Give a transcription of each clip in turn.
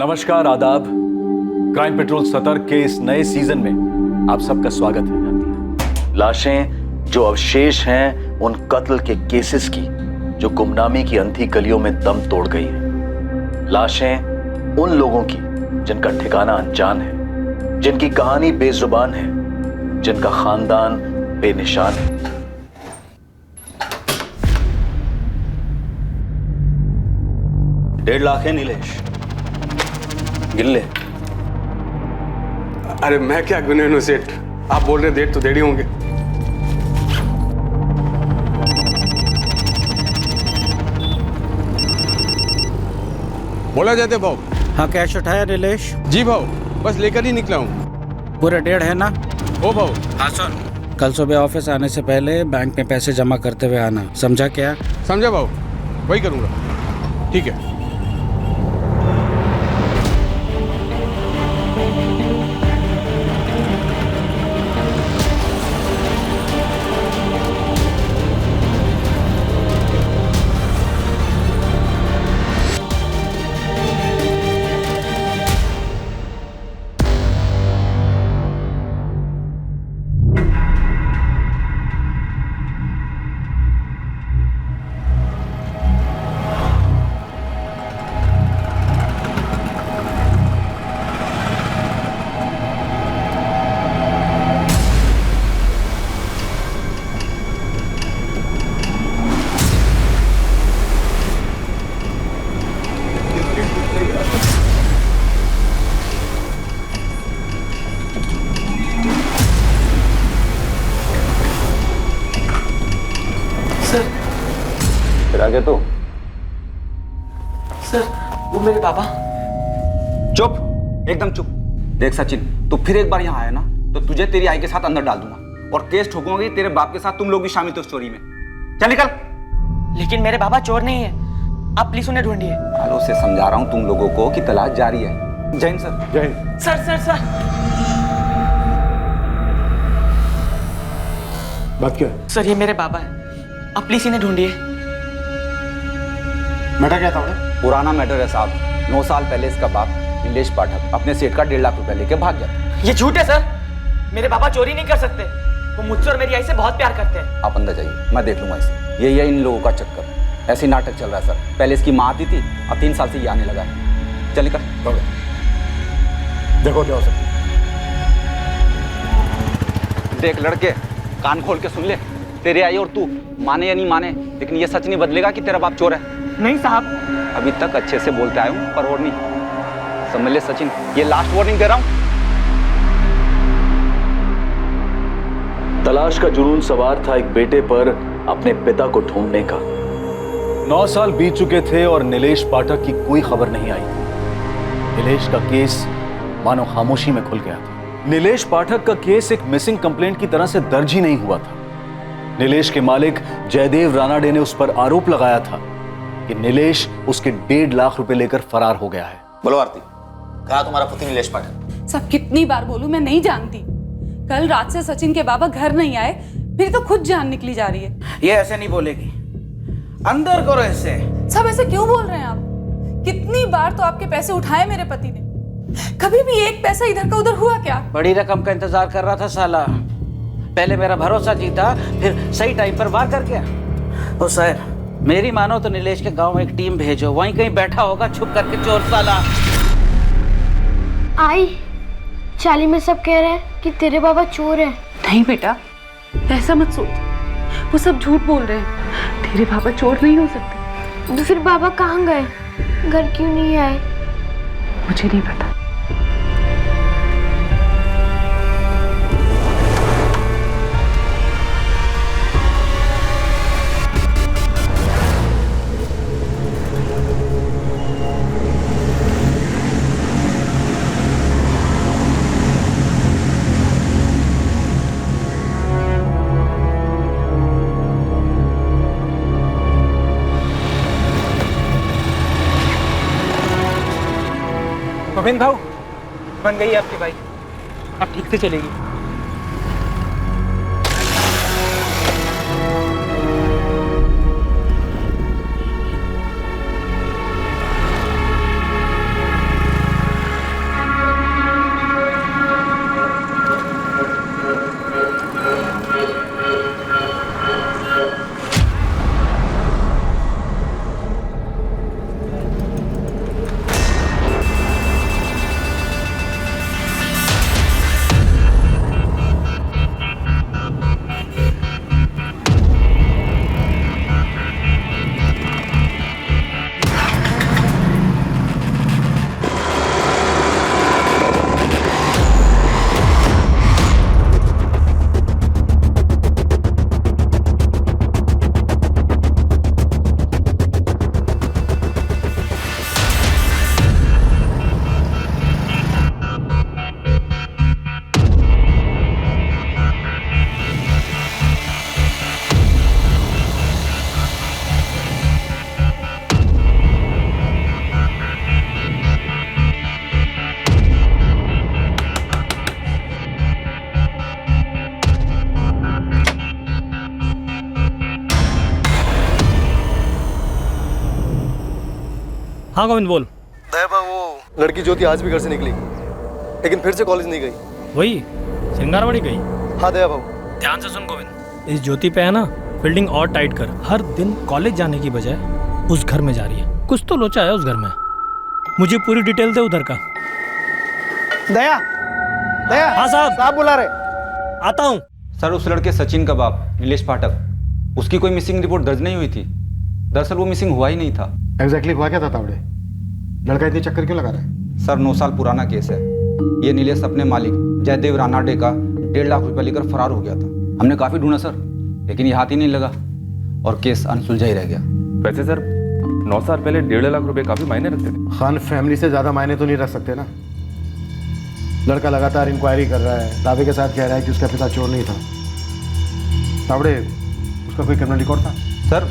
नमस्कार, आदाब। Crime petrol सतर्क के इस नए सीजन में आप सबका स्वागत है। लाशें जो अवशेष हैं उन कत्ल के केसेस की जो गुमनामी की अंधी गलियों में दम तोड़ गई है। लाशें उन लोगों की जिनका ठिकाना अनजान है, जिनकी कहानी बेजुबान है, जिनका खानदान बेनिशान है। $1.5 लाख है नीलेश, गिन ले। अरे मैं क्या गिने सेठ, आप बोल रहे 1.5 तो 1.5 होंगे। बोला जाते भाव। हाँ, कैश उठाया नीलेश? जी भाव, बस लेकर ही निकला हूँ। पूरे 1.5 है ना? ओ भाव। हाँ सुन, कल सुबह ऑफिस आने से पहले बैंक में पैसे जमा करते हुए आना, समझा क्या? समझा भाव, वही करूँगा। ठीक है। फिर आगे तो सर, वो मेरे पापा। चुप, एकदम चुप। देख सचिन, तू फिर एक बार यहाँ आया ना तो तुझे तेरी आई के साथ अंदर डाल दूंगा और केस ठोकूंगी तेरे बाप के साथ। तुम लोग भी शामिल थे स्टोरी में। चल निकल। लेकिन मेरे पापा चोर नहीं है, आप प्लीज उन्हें ढूंढिए। हेलो से समझा रहा हूँ तुम लोगों को कि तलाश जारी है। जय हिंद सर। जय हिंद। सर सर सर बात क्या है? सर, ये मेरे पापा है, आप प्लीज इन्हें ढूंढिए। मैटर क्या था? पुराना मैटर है साहब। 9 साल पहले इसका बाप नीलेश पाठक अपने सेठ का 1.5 लाख रुपए लेके भाग गया। ये झूठ है सर, मेरे पापा चोरी नहीं कर सकते। वो मुझसे और मेरी आई से बहुत प्यार करते हैं। आप अंदर जाइए, मैं देख लूंगा इसे। यही है इन लोगों का चक्कर। ऐसी नाटक चल रहा है सर। पहले इसकी माँ आती थी, अब 3 साल से ये आने लगा है। चल निकल। देखो क्या हो सकता है। देख लड़के, कान खोल के सुन ले। तेरे आई और तू माने या नहीं माने, लेकिन ये सच नहीं बदलेगा कि तेरा बाप चोर है। नहीं साहब। अभी तक अच्छे से बोलते आया हूँ, पर और नहीं। समझ ले सचिन, ये लास्ट वार्निंग दे रहा हूँ। तलाश का जुनून सवार था एक बेटे पर अपने पिता को ढूंढने का। 9 साल बीत चुके थे और नीलेश पाठक की कोई खबर नहीं आई थी। नीलेश का केस मानो खामोशी में खुल गया था। नीलेश पाठक का केस एक मिसिंग कंप्लेंट की तरह से दर्ज ही नहीं हुआ था। नीलेश के मालिक जयदेव रानाडे ने उस पर आरोप लगाया था कि नीलेश उसके 1.5 लाख रुपए लेकर फरार हो गया है। बोलो आरती, कहा तुम्हारा पुत्र नीलेश पाठक? सब कितनी बार बोलूं, मैं नहीं जानती। कल रात से सचिन के बाबा घर नहीं आए, फिर तो खुद जान निकली जा रही है। ये ऐसे नहीं बोलेगी, अंदर करो ऐसे। सब ऐसे क्यों बोल रहे हैं आप? कितनी बार तो आपके पैसे उठाए मेरे पति ने, कभी भी एक पैसा इधर का उधर हुआ क्या? बड़ी रकम का इंतजार कर रहा था साला। पहले मेरा भरोसा जीता, फिर सही टाइम पर वार कर गया। ओ सर, मेरी मानो तो नीलेश के गांव में एक टीम भेजो, वहीं कहीं बैठा होगा छुप करके चोर साला। आई, चाली में सब कह रहे हैं कि तेरे बाबा चोर है। नहीं बेटा, ऐसा मत सोच, वो सब झूठ बोल रहे हैं। तेरे बाबा चोर नहीं हो सकते। तो फिर बाबा कहाँ गए? घर क्यों नहीं आए? मुझे नहीं पता। गोविंद भाऊ, बन गई है आपकी बाइक, अब ठीक से चलेगी। हाँ गोविंद बोल। दया वो लड़की ज्योति आज भी घर से निकली, लेकिन फिर से कॉलेज नहीं गई। वही सिंगारवाड़ी गई। हाँ दया बाबू। ध्यान से सुन गोविंद, इस ज्योति पे है ना फील्डिंग और टाइट कर। हर दिन कॉलेज जाने की बजाय उस घर में जा रही है, कुछ तो लोचा है उस घर में। मुझे पूरी डिटेल दे उधर का। दया दया। हाँ साहब बुला रहे। आता हूँ। सर उस लड़के सचिन का बाप नीलेश पाठक, उसकी कोई मिसिंग रिपोर्ट दर्ज नहीं हुई थी। दरअसल वो मिसिंग हुआ ही नहीं था। एग्जैक्टली हुआ क्या था तावड़े? लड़का इतनी चक्कर क्यों लगा रहा है? सर 9 साल पुराना केस है। ये नीलेश अपने मालिक जयदेव रानाडे का 1.5 लाख रुपया लेकर फरार हो गया था। हमने काफी ढूंढा सर, लेकिन ये हाथ ही नहीं लगा और केस अनसुलझा ही रह गया। वैसे सर 9 साल पहले 1.5 लाख रुपए काफी मायने रखते थे। खान फैमिली से ज्यादा मायने तो नहीं रख सकते ना। लड़का लगातार इंक्वायरी कर रहा है, दावे के साथ कह रहा है कि उसका पिता चोर नहीं था। तावड़े उसका कोई क्रिमिनल रिकॉर्ड था? सर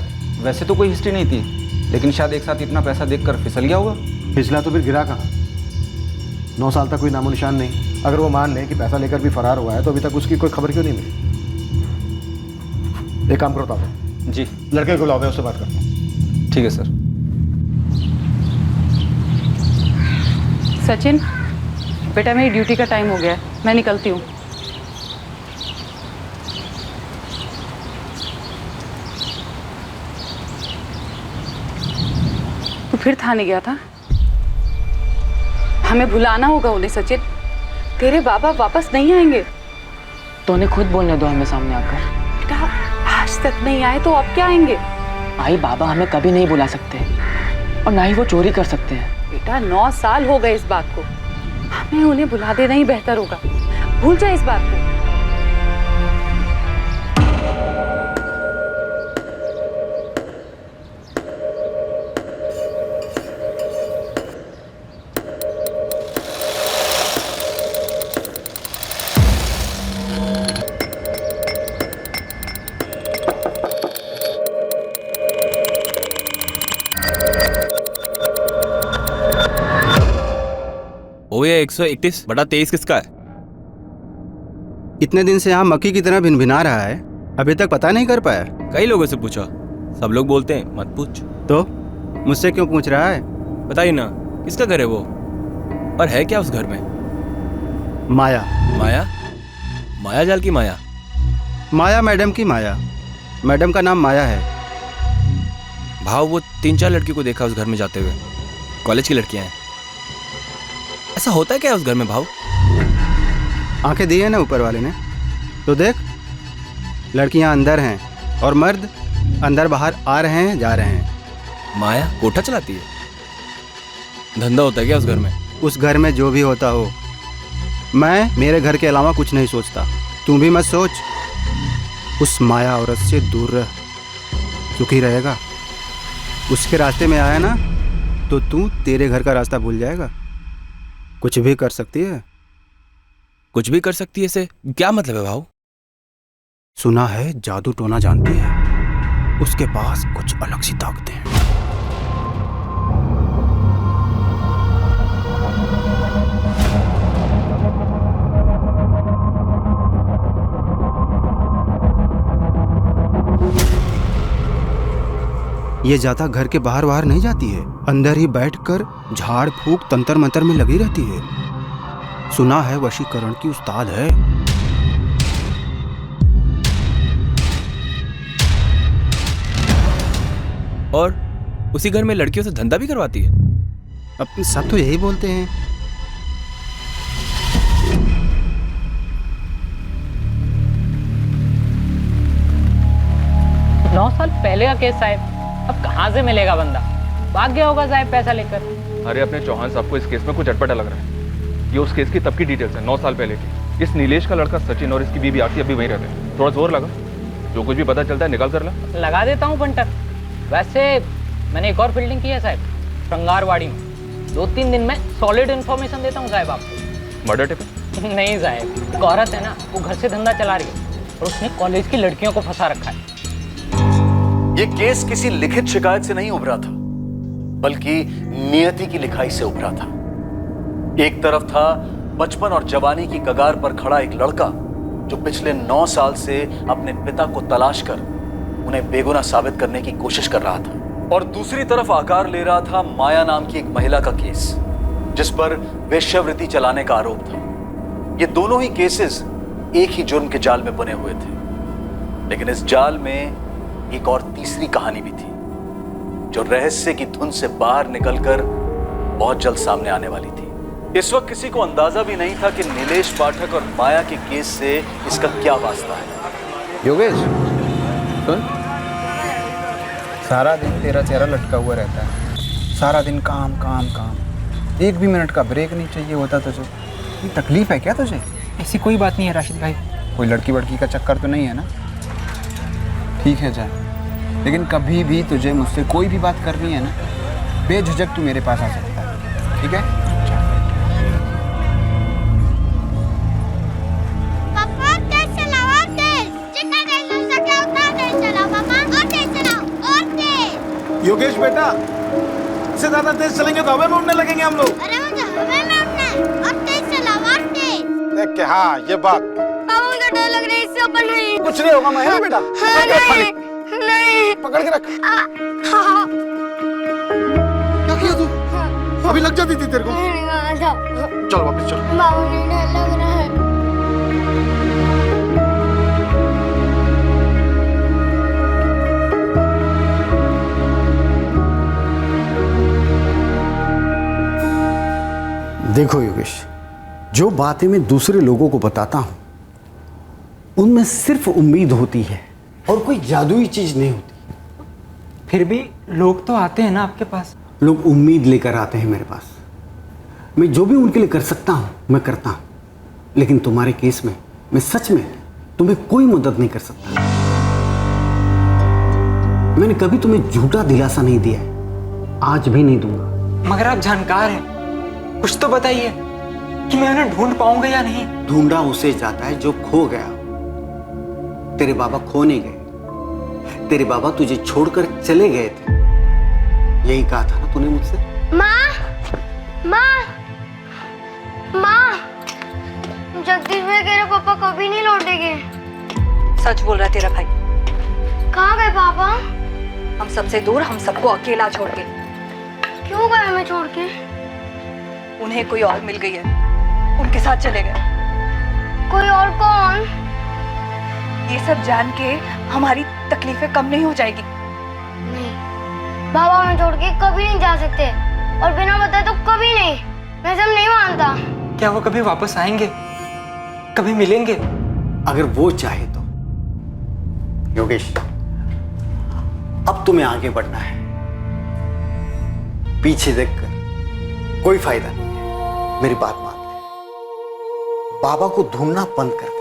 वैसे तो कोई हिस्ट्री नहीं थी, लेकिन शायद एक साथ इतना पैसा देखकर फिसल गया होगा। पिछला तो फिर गिरा कहाँ? 9 साल तक कोई नामो निशान नहीं। अगर वो मान ले कि पैसा लेकर भी फरार हुआ है तो अभी तक उसकी कोई खबर क्यों नहीं मिली? एक काम करो तावड़े। जी। लड़के को लाओ, मैं उससे बात करता हूँ। ठीक है सर। सचिन बेटा, मेरी ड्यूटी का टाइम हो गया है, मैं निकलती हूँ। तू फिर थाने गया था? हमें भुलाना होगा उन्हें सचिन। तेरे बाबा वापस नहीं आएंगे। तो उन्हें खुद बोलने दो हमें सामने आकर। बेटा आज तक नहीं आए तो अब क्या आएंगे? आई बाबा हमें कभी नहीं बुला सकते और ना ही वो चोरी कर सकते हैं। बेटा 9 साल हो गए इस बात को, हमें उन्हें बुला देना ही बेहतर होगा। भूल जा इस बात को। ये 131/23 किसका है? इतने दिन से यहाँ मक्खी की तरह भिनभिना रहा है, अभी तक पता नहीं कर पाया। कई लोगों से पूछा, सब लोग बोलते हैं मत पूछ। तो मुझसे क्यों पूछ रहा है? बताइए ना, किसका घर है वो और है क्या उस घर में? माया। माया? माया जाल की माया? माया मैडम की माया। मैडम का नाम माया है। भाव वो 3-4 लड़कियों को देखा उस घर में जाते हुए, कॉलेज की लड़कियां हैं। ऐसा होता है क्या उस घर में भाव? आंखें दी है ना ऊपर वाले ने, तो देख लड़कियां अंदर हैं और मर्द अंदर बाहर आ रहे हैं जा रहे हैं। माया कोठा चलाती है? धंधा होता है क्या उस घर में? उस घर में जो भी होता हो, मैं मेरे घर के अलावा कुछ नहीं सोचता। तू भी मत सोच। उस माया औरत से दूर रह, सुखी रहेगा। उसके रास्ते में आया ना तो तू तेरे घर का रास्ता भूल जाएगा। कुछ भी कर सकती है। कुछ भी कर सकती है से क्या मतलब है भाव? सुना है जादू टोना जानती है, उसके पास कुछ अलग सी ताकतें हैं। ये ज्यादा घर के बाहर बाहर नहीं जाती है, अंदर ही बैठकर झाड़ फूक तंत्र मंत्र में लगी रहती है। सुना है वशीकरण की उस्ताद है। और उसी घर में लड़कियों से धंधा भी करवाती है? अब सब तो यही बोलते हैं। नौ साल पहले का केस साहब, अब कहाँ से मिलेगा बंदा? भाग गया होगा साहब पैसा लेकर। अरे अपने चौहान साहब को इस केस में कुछ अटपटा लग रहा है। ये उस केस की तब की डिटेल्स है, 9 साल पहले की। इस नीलेश का लड़का सचिन और इसकी बीवी आरती अभी वहीं रहते हैं। थोड़ा जोर लगा, जो कुछ भी पता चलता है निकाल कर ला। लगा देता हूँ पंटर। वैसे मैंने एक और फील्डिंग की है साहब, श्रृंगारवाड़ी में। 2-3 दिन में सॉलिड इन्फॉर्मेशन देता हूँ साहब आपको। Murder tip? नहीं साहब, एक औरत है ना, वो घर से धंधा चला रही है और उसने कॉलेज की लड़कियों को फंसा रखा है। ये केस किसी लिखित शिकायत से नहीं उभरा था, बल्कि नियति की लिखाई से उभरा था। एक तरफ था बचपन और जवानी की कगार पर खड़ा एक लड़का जो पिछले 9 साल से अपने पिता को तलाश कर उन्हें बेगुनाह साबित करने की कोशिश कर रहा था, और दूसरी तरफ आकार ले रहा था माया नाम की एक महिला का केस, जिस पर वेश्यावृत्ति चलाने का आरोप था। ये दोनों ही केसेस एक ही जुर्म के जाल में बुने हुए थे, लेकिन इस जाल में एक और तीसरी कहानी भी थी, जो रहस्य की धुन से बाहर निकलकर बहुत जल्द सामने आने वाली थी। इस वक्त किसी को अंदाजा भी नहीं था कि नीलेश पाठक और माया के केस से इसका क्या वास्ता है। योगेश सुन, सारा दिन तेरा चेहरा लटका हुआ रहता है, सारा दिन काम काम काम, एक भी मिनट का ब्रेक नहीं चाहिए होता तुझे। ये तकलीफ है क्या तुझे? ऐसी कोई बात नहीं है राशिद भाई। कोई लड़की वड़की का चक्कर तो नहीं है ना? ठीक है जा, लेकिन कभी भी तुझे मुझसे कोई भी बात करनी है ना, बेझिझक तू मेरे पास आ सकता है, ठीक है? पापा तेज चलाओ, तेज, जितना तेज हो सके उतना तेज चलाओ पापा, और तेज चलाओ, और तेज। योगेश बेटा, इससे ज्यादा तेज चलेंगे तो हवा में उड़ने लगेंगे हम लोग। अरे मुझे हवा में उड़ना है, और तेज चलाओ, और तेज। देख के हाँ ये बात। पापा मुझे डर लग रहा है, इससे ऊपर नहीं। कुछ नहीं होगा मैं बेटा। हाँ, नहीं, नहीं। पकड़ के रख। हाँ। क्या किया तू? अभी लग जाती थी तेरे को। चल वापस चल। बाबू ने डर लग रहा है। देखो योगेश, जो बातें मैं दूसरे लोगों को बताता हूं उनमें सिर्फ उम्मीद होती है और कोई जादुई चीज नहीं होती। फिर भी लोग तो आते हैं ना आपके पास। लोग उम्मीद लेकर आते हैं मेरे पास। मैं जो भी उनके लिए कर सकता हूं मैं करता हूं, लेकिन तुम्हारे केस में मैं सच में तुम्हें कोई मदद नहीं कर सकता। मैंने कभी तुम्हें झूठा दिलासा नहीं दिया है, आज भी नहीं दूंगा। मगर आप जानकार हैं, कुछ तो बताइए कि मैं उन्हें ढूंढ पाऊंगा या नहीं। ढूंढा उसे जाता है जो खो गया। तेरे बाबा खो नहीं गए, तेरे बाबा तुझे छोड़कर चले गए थे। यही कहा था ना तूने मुझसे? माँ, माँ, माँ, जगदीश भाई कह रहे पापा कभी नहीं लौटेंगे। सच बोल रहा है तेरा भाई। कहाँ गए पापा? हम सबसे दूर, हम सबको अकेला छोड़ के। क्यों गए हमें छोड़ के? उन्हें कोई और मिल गई है, उनके साथ चले गए। कोई और कौन? ये सब जान के हमारी तकलीफें कम नहीं हो जाएगी। नहीं, बाबा हमें छोड़ के कभी नहीं जा सकते, और बिना बताए तो कभी नहीं। मैं सब नहीं मानता। क्या वो कभी वापस आएंगे, कभी मिलेंगे? अगर वो चाहे तो। योगेश, अब तुम्हें आगे बढ़ना है, पीछे देखकर कोई फायदा नहीं है। मेरी बात मान ले, बाबा को ढूंढना बंद कर दे।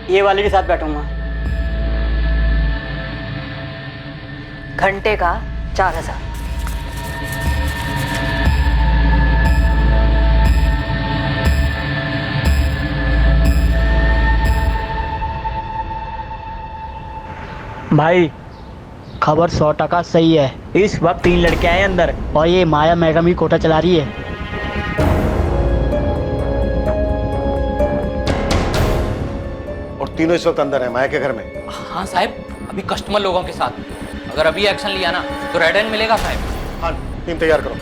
ये वाले के साथ बैठूंगा। घंटे का 4000। भाई खबर 100% सही है। इस वक्त 3 लड़के आए अंदर, और ये माया मैडम ही कोटा चला रही है। तीनों इस वक्त अंदर है माया के घर में। हाँ साहब, अभी कस्टमर लोगों के साथ। अगर अभी एक्शन लिया ना तो रेड हैंड मिलेगा साहब। हाँ, टीम तैयार करो।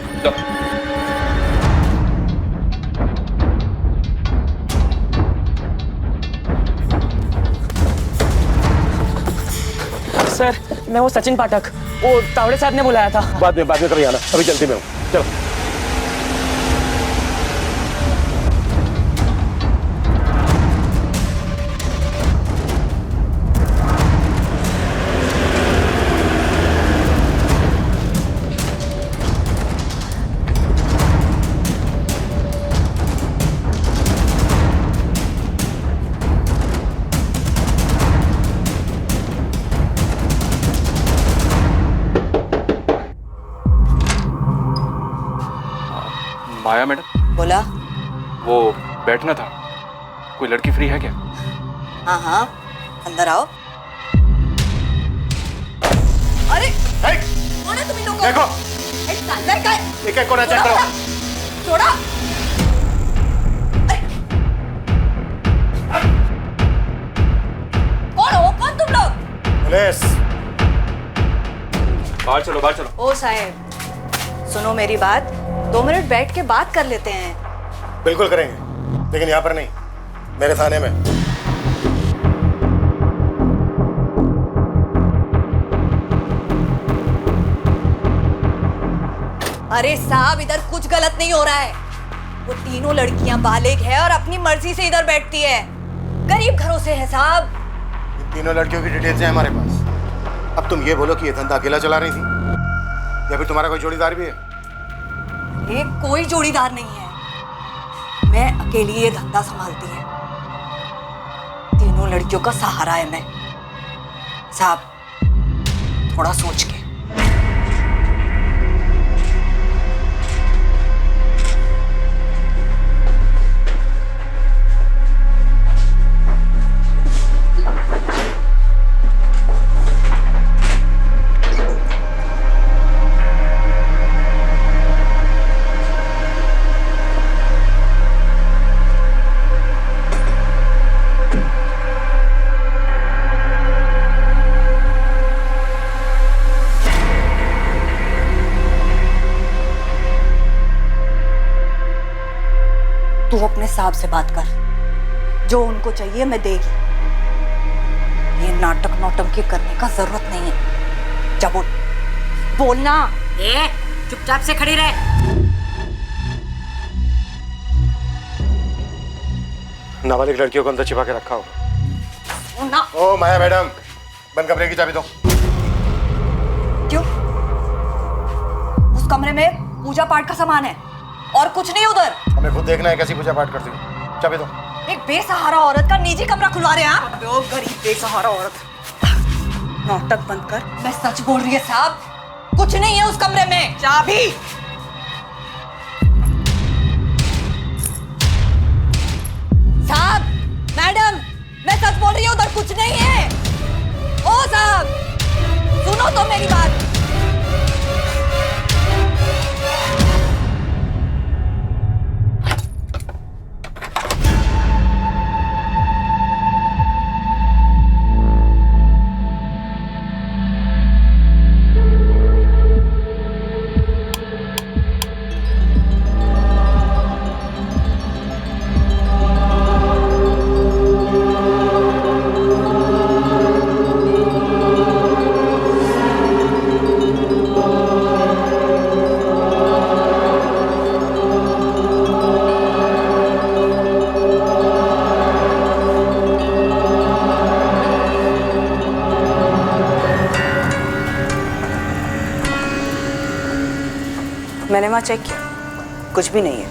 सर, मैं वो सचिन पाठक, वो तावड़े साहब ने बुलाया था। बाद में कभी आना, अभी जल्दी में हूँ। चलो। माया मैडम, बोला। वो बैठना था, कोई लड़की फ्री है क्या? हाँ हाँ, अंदर आओ। अरे कौन है तुम इन लोगों को? देखो अंदर का है। एक कोना चेक करो। छोड़ो। कौन हो? कौन तुम लोग? पुलिस। बाहर चलो, बाहर चलो। ओ साहब, सुनो मेरी बात, 2 मिनट बैठ के बात कर लेते हैं। बिल्कुल करेंगे, लेकिन यहाँ पर नहीं, मेरे थाने में। अरे साहब, इधर कुछ गलत नहीं हो रहा है। वो तीनों लड़कियां बालिग है और अपनी मर्जी से इधर बैठती है। गरीब घरों से है साहब। इन तीनों लड़कियों की डिटेल्स हैं हमारे पास। अब तुम ये बोलो कि ये धंधा अकेला चला रही थी या फिर तुम्हारा कोई जोड़ीदार भी है? ये कोई जोड़ीदार नहीं है, मैं अकेली ये धंधा संभालती है। तीनों लड़कियों का सहारा है मैं। साहब, थोड़ा सोच के। तू अपने साहब से बात कर, जो उनको चाहिए मैं देगी। ये नाटक नौटंकी करने का जरूरत नहीं है। जा बोल, बोलना। चुपचाप से खड़ी रहे। नाबालिग लड़कियों को अंदर छिपा के रखा होगा। ना। ओ माया मैडम, बंद कमरे की चाबी दो। क्यों? उस कमरे में पूजा पाठ का सामान है और कुछ नहीं उधर। हमें खुद देखना है कैसी पूजा पाठ करती हो। चाबी दो। एक बेसहारा औरत का निजी कमरा खुलवा रहे हैं आप? गरीब बेसहारा औरत। नाटक बंद कर। मैं सच बोल रही है साहब, कुछ नहीं है उस कमरे में। चाबी। साहब, मैडम, मैं सच बोल रही हूँ, उधर कुछ नहीं है। ओ साहब, सुनो तो मेरी बात। मैंने वहां चेक किया, कुछ भी नहीं है।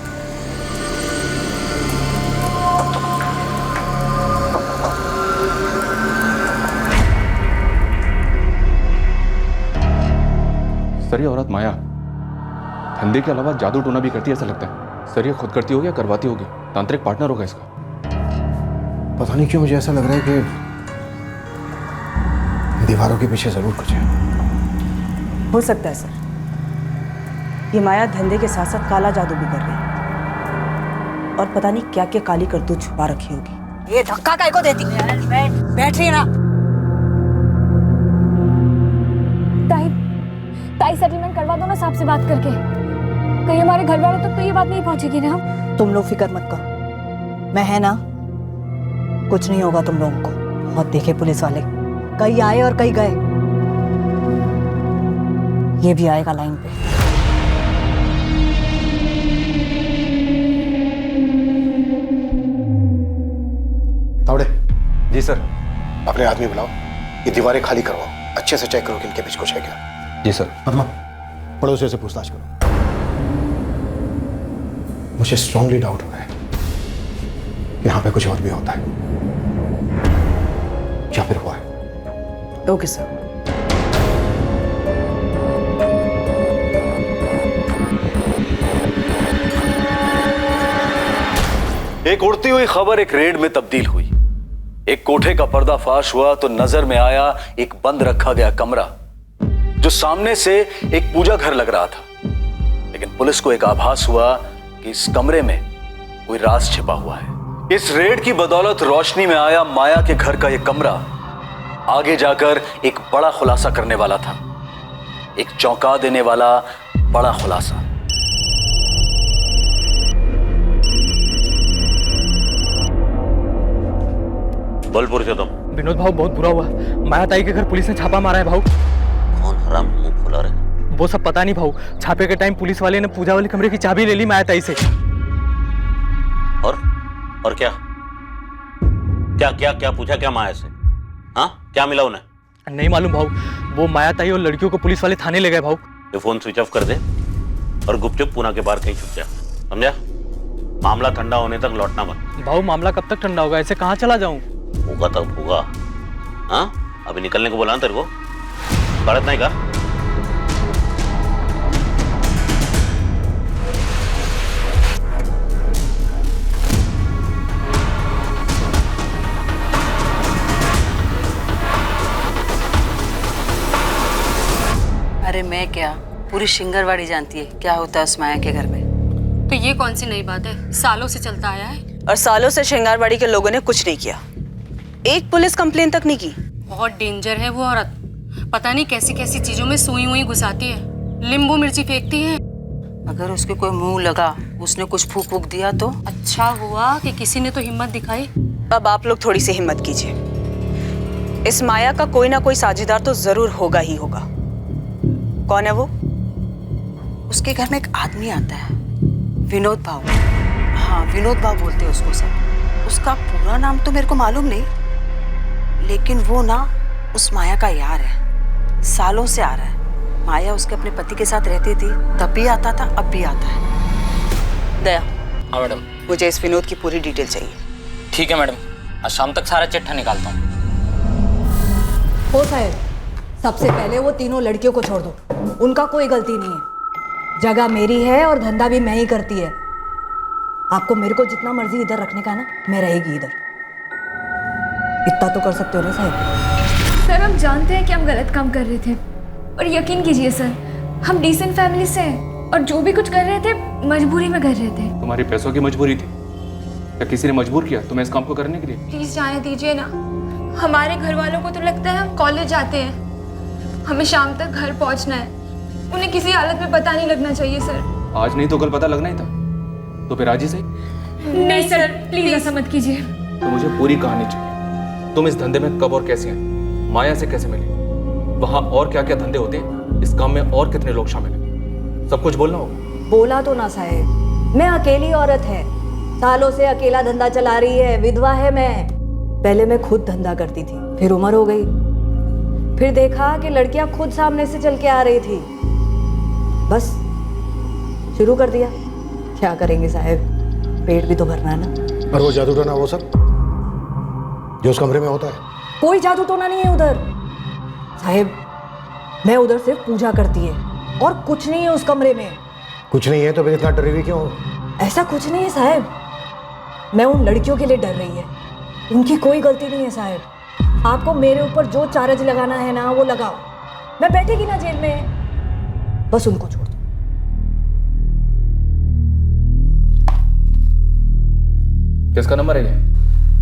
सर, ये औरत माया धंधे के अलावा जादू टोना भी करती है ऐसा लगता है। सर, ये खुद करती होगी या करवाती होगी? तांत्रिक पार्टनर होगा इसका। पता नहीं क्यों मुझे ऐसा लग रहा है कि दीवारों के पीछे जरूर कुछ है। हो सकता है सर, ये माया धंधे के साथ साथ काला जादू भी कर रही है और पता नहीं क्या क्या काली करतूत छुपा रखी होगी। ये धक्का काय को देती? बैठ रही है ना। ताई सेटलमेंट करवा दो ना साहब से बात करके। कहीं हमारे घर वालों तक तो ये बात नहीं पहुंचेगी ना। तुम लोग फिक्र मत करो, मैं है ना, कुछ नहीं होगा तुम लोगों को। बहुत देखे पुलिस वाले, कई आए और कई गए। ये भी आएगा लाइन पे। तावड़े। जी सर। अपने आदमी बुलाओ, ये दीवारें खाली करवाओ, अच्छे से चेक करो कि इनके बीच कुछ है क्या। जी सर। पद्मा, पड़ोसियों से पूछताछ करो। मुझे स्ट्रांगली डाउट हो रहा है यहाँ पे कुछ और भी होता है या फिर हुआ है। Okay sir. एक उड़ती हुई खबर एक रेड में तब्दील हुई। एक कोठे का पर्दाफाश हुआ तो नजर में आया एक बंद रखा गया कमरा जो सामने से एक पूजा घर लग रहा था। लेकिन पुलिस को एक आभास हुआ कि इस कमरे में कोई राज छिपा हुआ है। इस रेड की बदौलत रोशनी में आया माया के घर का यह कमरा आगे जाकर एक बड़ा खुलासा करने वाला था, एक चौंका देने वाला बड़ा खुलासा। बोल पुरुषोत्तम। विनोद भाऊ बहुत बुरा हुआ। माया ताई के घर पुलिस ने छापा मारा है भाऊ। कौन हराम मुंह खोला रहे? वो सब पता नहीं भाऊ। छापे के टाइम पुलिस वाले ने पूजा वाले कमरे की चाबी ले ली माया ताई से। और क्या क्या क्या क्या पूछा क्या माया से? हाँ, क्या मिला उन्हें? नहीं मालूम भाऊ। वो माया ताई और लड़कियों को पुलिस वाले थाने ले गए भाऊ। ये फोन स्विच ऑफ कर दे और गुपचुप पूना के बाहर कहीं छुप जा, समझा? मामला ठंडा होने तक लौटना मत। भाऊ मामला कब तक ठंडा होगा? ऐसे कहाँ चला जाऊं? होगा तब होगा। हाँ, अभी निकलने को बोला ना तेरे को, भारत नहीं का? अरे मैं क्या, पूरी शिंगरवाड़ी जानती है क्या होता है उस माया के घर में। तो ये कौन सी नई बात है? सालों से चलता आया है। और सालों से श्रृंगारवाड़ी के लोगों ने कुछ नहीं किया, एक पुलिस कंप्लेन तक नहीं की। बहुत डेंजर है वो औरत। पता नहीं कैसी कैसी चीजों में सुई हुई घुसाती है, नींबू मिर्ची फेंकती है। अगर उसके कोई मुंह लगा, उसने कुछ फूक फूक दिया तो? अच्छा हुआ कि किसी ने तो हिम्मत दिखाई। अब आप लोग थोड़ी सी हिम्मत कीजिए। इस माया का कोई ना कोई साझेदार तो जरूर होगा ही होगा। कौन है वो? उसके घर में एक आदमी आता है, विनोद भाऊ। हाँ, विनोद भाऊ बोलते हैं उसको सब। उसका पूरा नाम तो मेरे को मालूम नहीं, लेकिन वो ना उस माया का यार है, सालों से आ रहा है। माया उसके अपने पति के साथ रहती थी, तब भी आता था, अब भी आता है। दया। हाँ मैडम। मुझे इस विनोद की पूरी डिटेल चाहिए। ठीक है मैडम, आज शाम तक सारा चिट्ठा निकालता हूँ। हो साहब, सबसे पहले वो तीनों लड़कियों को छोड़ दो, उनका कोई गलती नहीं है। जगह मेरी है और धंधा भी मैं ही करती है। आपको मेरे को जितना मर्जी इधर रखने का ना, मैं रहेगी इधर। इतना तो कर सकते हो ना साहब? सर हम जानते हैं कि हम गलत काम कर रहे थे, और यकीन कीजिए सर, हम डिसेंट फैमिली से हैं और जो भी कुछ कर रहे थे मजबूरी में कर रहे थे। तुम्हारी पैसों की मजबूरी थी या किसी ने मजबूर किया तुम्हें इस काम को करने के लिए? प्लीज जाने दीजिए ना। हमारे घर वालों को तो लगता है हम कॉलेज जाते हैं, हमें शाम तक घर पहुंचना है। उन्हें किसी हालत में पता नहीं लगना चाहिए सर। आज नहीं तो कल पता लगना ही था, तो फिर आज ही सही। नहीं सर, प्लीज ऐसा मत कीजिए। तो मुझे पूरी कहानी चाहिए। तुम इस धंधे में कब और कैसे आई, माया से कैसे मिली, वहाँ और क्या क्या धंधे होते हैं, इस काम में और कितने लोग शामिल हैं, सब कुछ बोलना होगा। बोला तो ना साहब, मैं अकेली औरत है, सालों से अकेला धंधा चला रही है, विधवा है मैं। पहले मैं खुद धंधा करती थी, फिर उम्र हो गई, फिर देखा कि लड़कियां खुद सामने से चल के आ रही थी, बस शुरू कर दिया। क्या करेंगे साहब, पेट भी तो भरना है ना। और वो जादू टोना वो सब जो उस कमरे में होता है? कोई जादू टोना नहीं है उधर साहब, मैं उधर सिर्फ पूजा करती है और कुछ नहीं है उस कमरे में। कुछ नहीं है तो फिर इतना डरी हुई क्यों? ऐसा कुछ नहीं है साहब, मैं उन लड़कियों के लिए डर रही है, उनकी कोई गलती नहीं है साहब। आपको मेरे ऊपर जो चार्ज लगाना है ना वो लगाओ, मैं बैठेगी ना जेल में, बस उनको छोड़ दो। किसका नंबर है ये?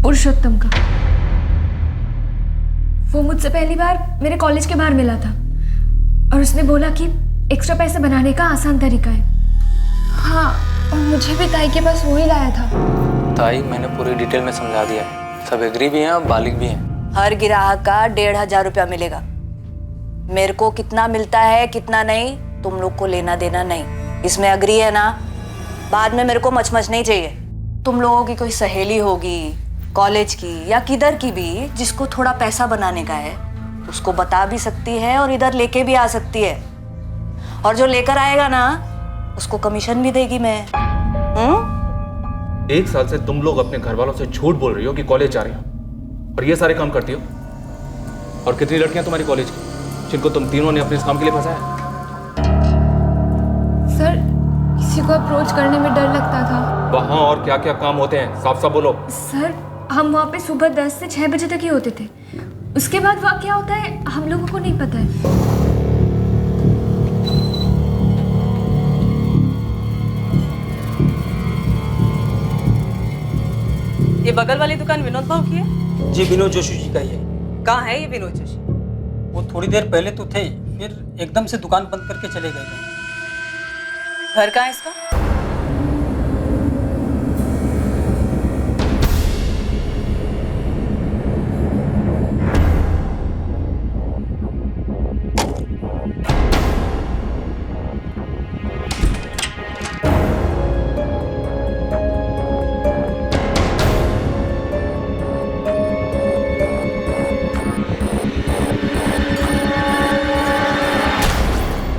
पुरुषोत्तम का। वो मुझसे पहली बार मेरे कॉलेज के बाहर मिला था और उसने बोला कि एक्स्ट्रा पैसे बनाने का आसान तरीका है। हाँ, और मुझे भी ताई के पास वही लाया था। ताई मैंने पूरी डिटेल में समझा दिया है, सब एग्री भी हैं और बालिग भी हैं। हर ग्राहक का 1500 रुपया मिलेगा। मेरे को कितना मिलता है कितना नहीं, तुम लोग को लेना देना नहीं। इसमें एग्री है ना? बाद में मेरे को मचमच नहीं चाहिए। तुम लोगों की कोई सहेली होगी कॉलेज की या किधर की भी, जिसको थोड़ा पैसा बनाने का है, उसको बता भी सकती है और इधर लेके भी आ सकती है, और जो लेकर आएगा ना उसको कमीशन भी देगी मैं। 1 साल से तुम लोग अपने घर वालों से झूठ बोल रही हो कि कॉलेज जा रही हो और ये सारे काम करती हो। और कितनी लड़कियां तुम्हारी कॉलेज की जिनको तुम तीनों ने अपने इस काम के लिए फंसाया? सर किसी को अप्रोच करने में डर लगता था। वहाँ और क्या क्या काम होते हैं, साफ साफ बोलो। सर हम वहाँ पे सुबह 10 से 6 बजे तक ही होते थे। उसके बाद वहाँ क्या होता है हम लोगों को नहीं पता है। ये बगल वाली दुकान विनोद भाव की है? जी विनोद जोशी जी का ही है। कहाँ है ये विनोद जोशी? वो थोड़ी देर पहले तो थे, फिर एकदम से दुकान बंद करके चले गए थे। घर कहाँ है इसका?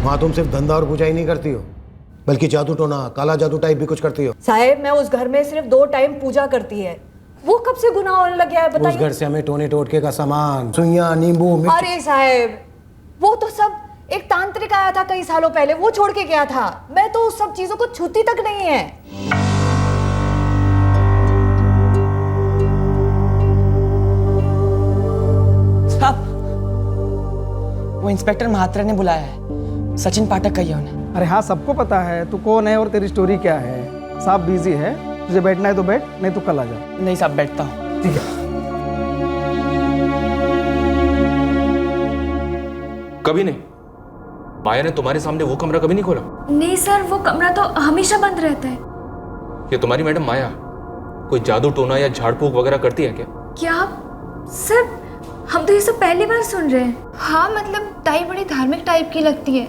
वहाँ तुम सिर्फ धंधा और पूजा ही नहीं करती हो, बल्कि जादू टोना, काला जादू टाइप भी कुछ करती हो। साहेब मैं उस घर में सिर्फ 2 टाइम पूजा करती है। वो कब से गुनाह होने लग गया है बताइए? उस घर से हमें टोने टोटके का सामान, सुइयां, नींबू, मिर्च। अरे साहेब वो तो सब एक तांत्रिक आया था कई सालों पहले, वो छोड़ के गया था। मैं तो उस सब चीजों को छूती तक नहीं है। साहब वो इंस्पेक्टर महात्रा ने बुलाया है, सचिन पाठक कहिए उन्हें। अरे हाँ सबको पता है तू कौन है और तेरी स्टोरी क्या है। साहब बिजी है, तुझे बैठना है तो बैठ, नहीं तो कल आ जा। नहीं साहब बैठता हूँ। ठीक है। कभी नहीं, माया ने तुम्हारे सामने वो कमरा कभी नहीं खोला? नहीं सर वो कमरा तो हमेशा बंद रहता है। ये तुम्हारी मैडम माया कोई जादू टोना या झाड़ फूक वगैरह करती है क्या? क्या सर हम तो ये सब पहली बार सुन रहे हैं। हाँ मतलब ताई बड़ी धार्मिक टाइप की लगती है,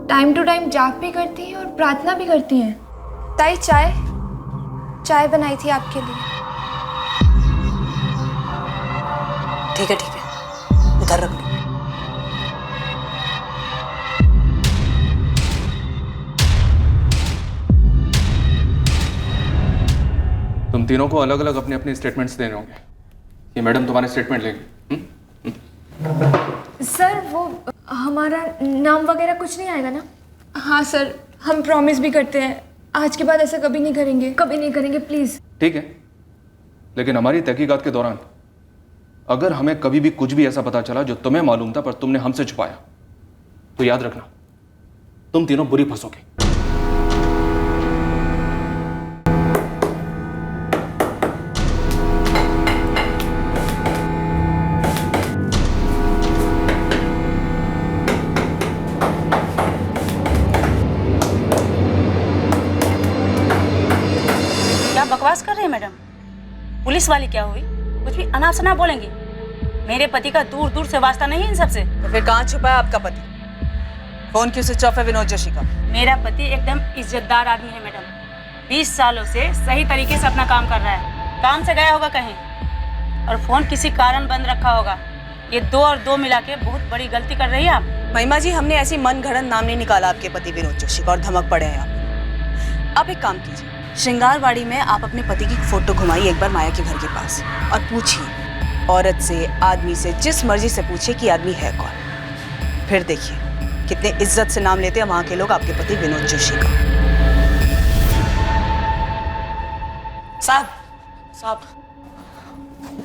टाइम टू टाइम जाप भी करती है और प्रार्थना भी करती है। ताई चाय बनाई थी आपके लिए। ठीक है उधर रख लो। तुम तीनों को अलग अलग अपने अपने स्टेटमेंट्स देने होंगे। ये मैडम तुम्हारे स्टेटमेंट लेंगे। सर वो हमारा नाम वगैरह कुछ नहीं आएगा ना? हाँ सर हम प्रॉमिस भी करते हैं आज के बाद ऐसा कभी नहीं करेंगे प्लीज। ठीक है, लेकिन हमारी तहकीकात के दौरान अगर हमें कभी भी कुछ भी ऐसा पता चला जो तुम्हें मालूम था पर तुमने हमसे छुपाया, तो याद रखना तुम तीनों बुरी फंसोगे। बकवास कर रहे हैं मैडम? पुलिस वाली क्या हुई? कुछ भी अनाप शनाप बोलेंगे? मेरे पति का दूर दूर से वास्ता नहीं है इन सबसे। तो फिर कहाँ छुपा है आपका पति? फोन क्यों स्विच ऑफ है विनोद जोशी का? मेरा पति एकदम इज्जतदार आदमी है मैडम, 20 सालों से सही तरीके से अपना काम कर रहा है। काम से गया होगा कहीं और फोन किसी कारण बंद रखा होगा। ये 2 और 2 मिला के बहुत बड़ी गलती कर रही है आप। महिमा जी हमने ऐसी मनगढ़ंत नाम नहीं निकाला आपके पति विनोद जोशी का और धमक पड़े हैं आप एक काम कीजिए, श्रृंगारवाड़ी में आप अपने पति की फोटो घुमाइए एक बार माया के घर के पास और पूछिए औरत से, आदमी से, जिस मर्जी से पूछिए कि आदमी है कौन। फिर देखिए कितने इज्जत से नाम लेते हैं वहां के लोग आपके पति विनोद जोशी का। साहब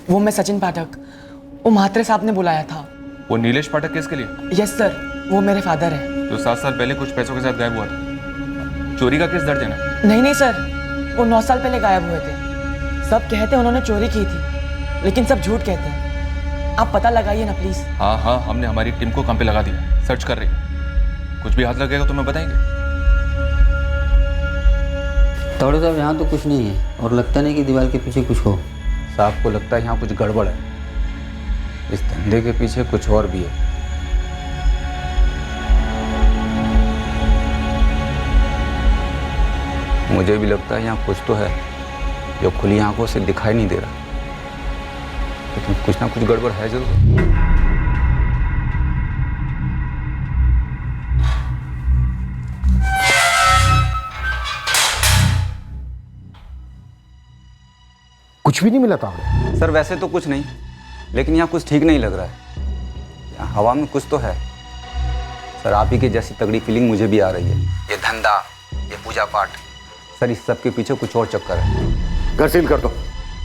वो मैं सचिन पाठक, वो महात्रे साहब ने बुलाया था। वो नीलेश पाठक केस के लिए? यस सर, वो मेरे फादर है जो 7 साल पहले कुछ पैसों के साथ गायब हुआ था। चोरी का केस दर्ज है ना? नहीं सर, वो 9 साल पहले गायब हुए थे। सब कहते हैं उन्होंने चोरी की थी, लेकिन सब झूठ कहते हैं। आप पता लगाइए ना प्लीज। हाँ हमने हमारी टीम को काम पे लगा दिया, सर्च कर रही है। कुछ भी हाथ लगेगा तो मैं बताएंगे। तावड़े साहब यहाँ तो कुछ नहीं है और लगता नहीं कि दीवार के पीछे कुछ हो। साहब को लगता है यहाँ कुछ गड़बड़ है, इस धंधे के पीछे कुछ और भी है। मुझे भी लगता है यहाँ कुछ तो है जो खुली आंखों से दिखाई नहीं दे रहा, लेकिन कुछ ना कुछ गड़बड़ है जरूर। कुछ भी नहीं मिला तावड़े? सर वैसे तो कुछ नहीं, लेकिन यहाँ कुछ ठीक नहीं लग रहा है। यहाँ हवा में कुछ तो है सर। आप ही की जैसी तगड़ी फीलिंग मुझे भी आ रही है। ये धंधा, ये पूजा पाठ, सर इस सब के पीछे कुछ और चक्कर है। घर सील कर दो,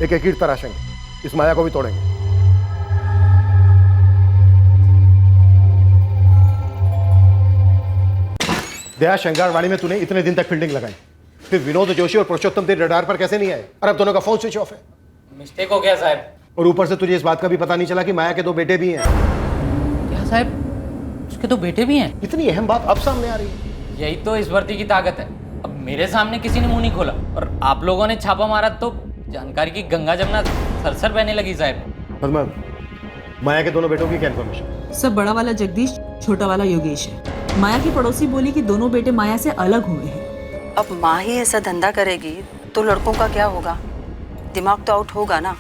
एक एक ईंट तराशेंगे, इस माया को भी तोड़ेंगे। दया, शंगारवाड़ी में तूने इतने दिन तक फील्डिंग लगाई, फिर विनोद जोशी और पुरुषोत्तम तेरे रडार पर कैसे नहीं आए? और अब दोनों का फोन स्विच ऑफ है। मिस्टेक हो गया साहब। और ऊपर से तुझे इस बात का भी पता नहीं चला कि माया के 2 बेटे भी हैं। क्या साहब, उसके 2 बेटे भी हैं? इतनी अहम बात अब सामने आ रही है। यही तो इस भर्ती की ताकत है। अब मेरे सामने किसी ने मुंह नहीं खोला और आप लोगों ने छापा मारा तो जानकारी की गंगा जमुना सरसर बहने लगी साहब। माया के दोनों बेटों की क्या इन्फॉर्मेशन? सब बड़ा वाला जगदीश, छोटा वाला योगेश है। माया की पड़ोसी बोली कि दोनों बेटे माया से अलग हुए हैं। अब माँ ही ऐसा धंधा करेगी तो लड़कों का क्या होगा? दिमाग तो आउट होगा ना।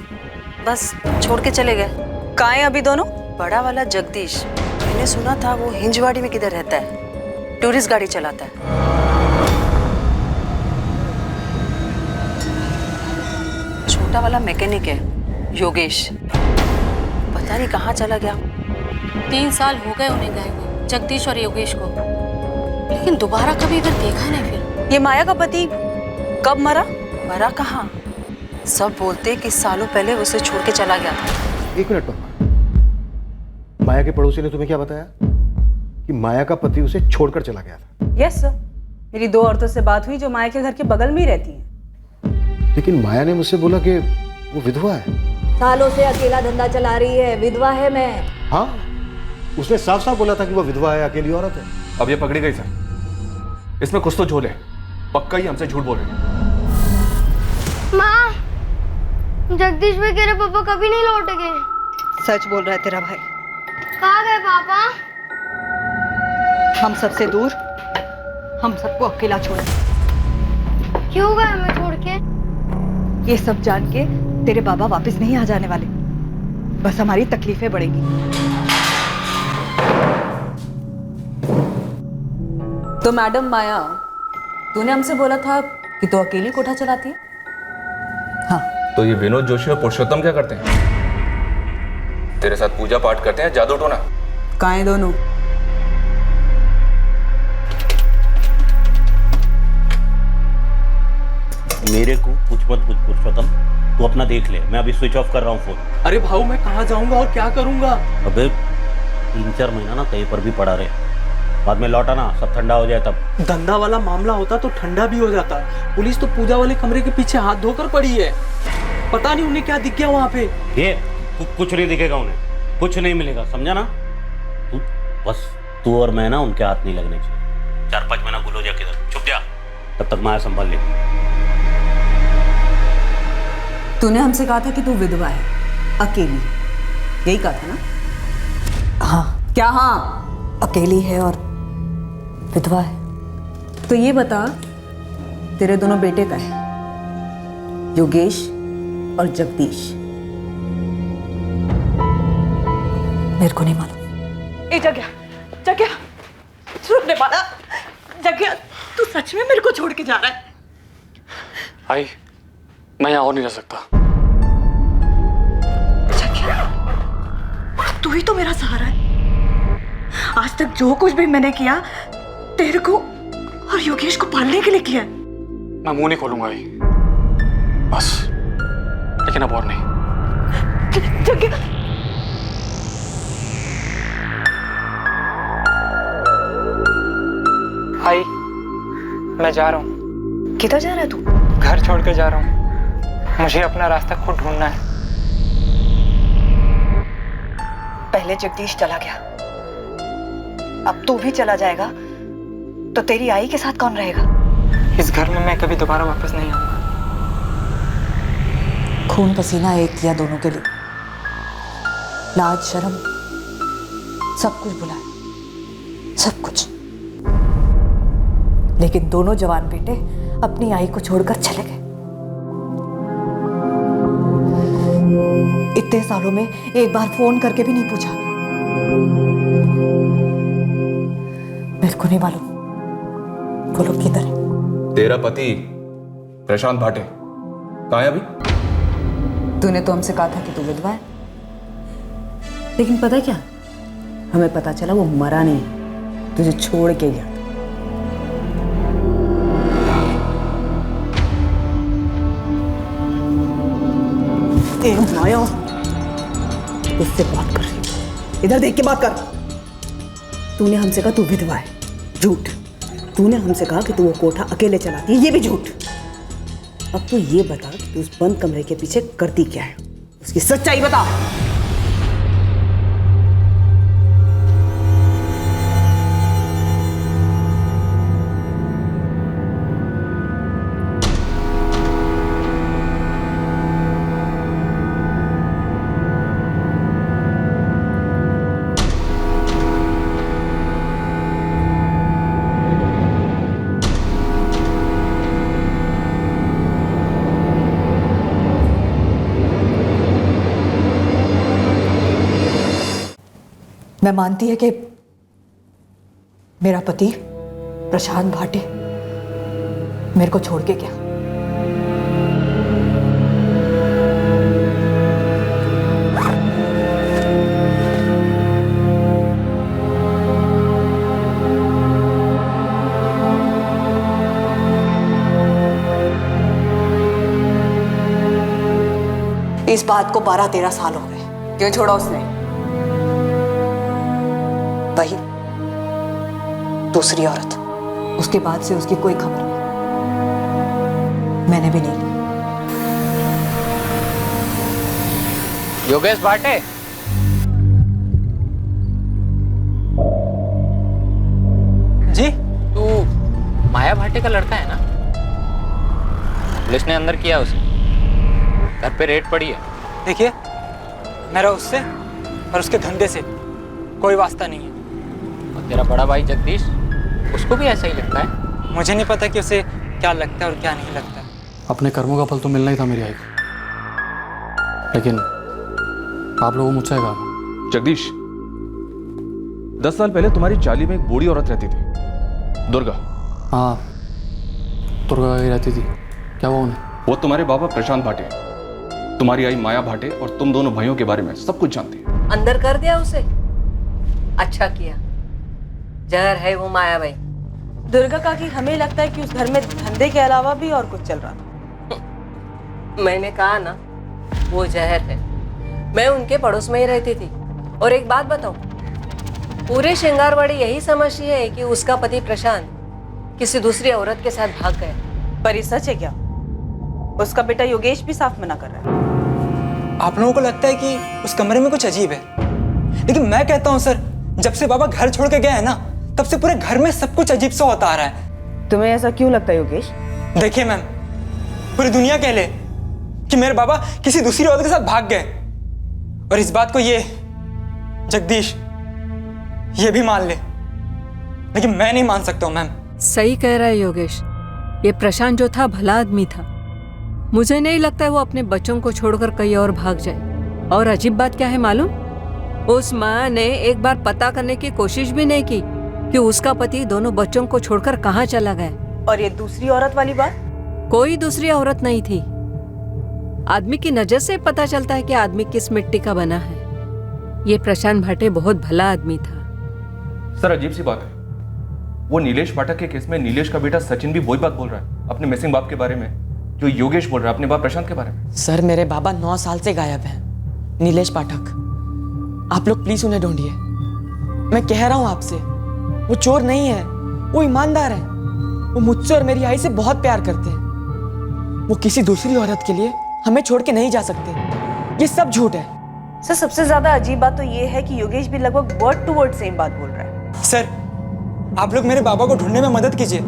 बस छोड़ के चले गए। कहाँ हैं अभी दोनों? बड़ा वाला जगदीश, मैंने सुना था वो हिंजवाड़ी में किधर रहता है, टूरिस्ट गाड़ी चलाता है। छोटा वाला मैकेनिक है योगेश, पता नहीं कहाँ चला गया। 3 साल हो गए उन्हें गए हुए, जगदीश और योगेश को, लेकिन दोबारा कभी इधर देखा नहीं। फिर ये माया का पति कब मरा? मरा कहाँ? सब बोलते कि सालों पहले उसे छोड़ के चला गया था। 1 मिनट पर, माया के पड़ोसी ने तुम्हें क्या बताया कि माया का पति उसे छोड़कर चला गया था? यस सर, मेरी 2 औरतों से बात हुई जो माया के घर के बगल में ही रहती हैं। लेकिन माया ने मुझसे बोला कि वो विधवा है। सालों से अकेला धंधा चला रही है, विधवा है मैं। हाँ, उसने साफ साफ बोला था कि वो विधवा है, अकेली औरत है। अब ये पकड़ी गई सर, इसमें कुछ तो झोल है। पक्का ही हमसे झूठ बोल रही है। माँ, जगदीश भाई कह रहे पापा कभी नहीं लौटेंगे। सच बोल रहा है तेरा भाई। कहाँ गए पापा? हम सबसे दूर, हम सबको अकेला छोड़े। क्यों गए हमें छोड़ के? ये सब जान के तेरे बाबा वापस नहीं आ जाने वाले, बस हमारी तकलीफें बढ़ेंगी। तो मैडम माया, तूने हमसे बोला था कि तू अकेली कोठा चलाती है? हाँ। तो ये विनोद जोशी और पुरुषोत्तम क्या करते हैं? तेरे साथ पूजा पाठ करते हैं, जादू टोना? कहाँ हैं दोनों? मेरे को कुछ मत पूछ पुरुषोत्तम, तू अपना देख ले, मैं अभी स्विच ऑफ कर रहा हूँ फोन। अरे भाऊ, मैं कहाँ जाऊंगा और क्या करूंगा? अबे 3-4 महीना ना कहीं पर भी पड़ा रहे, बाद में लौटा ना, सब ठंडा हो जाए तब। धंधा वाला मामला होता तो ठंडा भी हो जाता। पुलिस तो पूजा वाले कमरे के पीछे हाथ धोकर पड़ी है। पता नहीं उन्हें क्या दिख गया वहाँ पे। ये कुछ नहीं दिखेगा उन्हें, कुछ नहीं मिलेगा, समझा ना? तू बस, तू और मैं ना उनके हाथ नहीं लगने चाहिए। 4-5 महीना गुलो जा किधर, चुप जा, तब तक माया संभाल लेगी। तूने हमसे कहा था कि तू विधवा है, अकेली, यही कहा था ना? हाँ। क्या हाँ? अकेली है और विधवा है। तो ये बता, तेरे दोनों बेटे का है, योगेश और जगदीश? मेरे को नहीं मालूम। ए जगह रुकने वाला, जगह तू सच में मेरे को छोड़ के जा रहा है? आई, मैं यहाँ और नहीं रह सकता। तू ही तो मेरा सहारा है। आज तक जो कुछ भी मैंने किया तेरे को और योगेश को पालने के लिए किया। मैं मुंह नहीं खोलूंगा आई, बस, लेकिन अब और नहीं। आई, मैं जा रहा हूँ। किधर जा रहा है तू? घर छोड़ के जा रहा हूँ। मुझे अपना रास्ता खुद ढूंढना है। पहले जगदीश चला गया, अब तू भी चला जाएगा तो तेरी आई के साथ कौन रहेगा? इस घर में मैं कभी दोबारा वापस नहीं आऊंगा। खून पसीना एक किया दोनों के लिए, लाज शर्म सब कुछ भुलाया, सब कुछ। लेकिन दोनों जवान बेटे अपनी आई को छोड़कर चले गए। इतने सालों में एक बार फोन करके भी नहीं पूछा। मेरे को नहीं मालूम वो लोग किधर है। तेरा पति प्रशांत भाटे कहाँ है अभी? तूने तो हमसे कहा था कि तू विधवा है, लेकिन पता है क्या, हमें पता चला वो मरा नहीं, तुझे छोड़ के गया। ए माया, उससे बात कर, इधर देख के बात कर। तूने हमसे कहा तू विधवा है, झूठ। तूने हमसे कहा कि तू वो कोठा अकेले चलाती है, ये भी झूठ। अब तू ये बता कि तू उस बंद कमरे के पीछे करती क्या है, उसकी सच्चाई बता। मैं मानती है कि मेरा पति प्रशांत भाटे मेरे को छोड़ के गया। इस बात को 12-13 साल हो गए। क्यों छोड़ा उसने? वही दूसरी औरत। उसके बाद से उसकी कोई खबर नहीं, मैंने भी नहीं ली। योगेश भाटे, जी? तू माया भाटे का लड़का है ना? पुलिस ने अंदर किया उसे, घर पे रेड पड़ी है। देखिए, मेरा उससे और उसके धंधे से कोई वास्ता नहीं है। और तेरा बड़ा भाई जगदीश, उसको भी ऐसा ही लगता है? मुझे नहीं पता कि उसे क्या लगता है और क्या नहीं लगता। अपने कर्मों का फल तो मिलना ही था मेरी आई को, लेकिन आप लोगों मुझसे कहा। जगदीश, 10 साल पहले तुम्हारी चाली में एक बूढ़ी औरत रहती थी, दुर्गा। हाँ, दुर्गा ही रहती थी। क्या हुआ उन्हें? वो तुम्हारे बाबा प्रशांत भाटे, तुम्हारी आई माया भाटे और तुम दोनों भाइयों के बारे में सब कुछ जानती है। अंदर कर दिया उसे? अच्छा किया। जहर है वो माया भाई। दुर्गा का कि हमें लगता है कि उस घर में धंधे के अलावा भी और कुछ चल रहा था। मैंने कहा ना, वो जहर है। मैं उनके पड़ोस में ही रहती थी। और एक बात बताऊं, पूरे श्रृंगारवाड़ी यही समझती है कि उसका पति प्रशांत किसी दूसरी औरत के साथ भाग गया। पर ये सच है क्या? उसका बेटा योगेश भी साफ मना कर रहा है। आप लोगों को लगता है कि उस कमरे में कुछ अजीब है, लेकिन मैं कहता हूँ सर, जब से बाबा घर छोड़ के गए हैं ना, तब से पूरे घर में सब कुछ अजीब सा होता आ रहा है। तुम्हें ऐसा क्यों लगता है योगेश? देखिए मैम, पूरी दुनिया कह ले कि मेरे बाबा किसी दूसरी औरत के साथ भाग गए, और इस बात को ये जगदीश ये भी मान ले, लेकिन मैं नहीं मान सकता हूँ मैम। सही कह रहा है योगेश, ये प्रशांत जो था भला आदमी था। मुझे नहीं लगता है वो अपने बच्चों को छोड़कर कहीं और भाग जाए। और अजीब बात क्या है मालूम? उस माँ ने एक बार पता करने की कोशिश भी नहीं की कि उसका पति दोनों बच्चों को छोड़कर कहाँ चला गया। और ये दूसरी औरत वाली बात? कोई दूसरी औरत नहीं थी। आदमी की नजर से पता चलता है कि आदमी किस मिट्टी का बना है। ये प्रशांत भाटे बहुत भला आदमी था। सर, अजीब सी बात है, वो नीलेश पाठक के केस में नीलेश का बेटा सचिन भी वही बात बोल रहा है अपने मिसिंग बाप के बारे में जो योगेश बोल रहा है अपने बाप प्रशांत के बारे में। सर, मेरे बाबा 9 साल से गायब हैं। नीलेश पाठक, आप लोग प्लीज उन्हें ढूंढिए। मैं कह रहा हूं आपसे, वो चोर नहीं है, वो ईमानदार है। वो मुझसे और मेरी आई से बहुत प्यार करते हैं। वो किसी दूसरी औरत के लिए हमें छोड़ के नहीं जा सकते। ये सब झूठ है। सर, सबसे ज्यादा अजीब बात तो ये है कि योगेश भी लगभग वर्ड टू वर्ड सेम बात बोल रहा है। सर, आप लोग मेरे बाबा को ढूंढने में मदद कीजिए।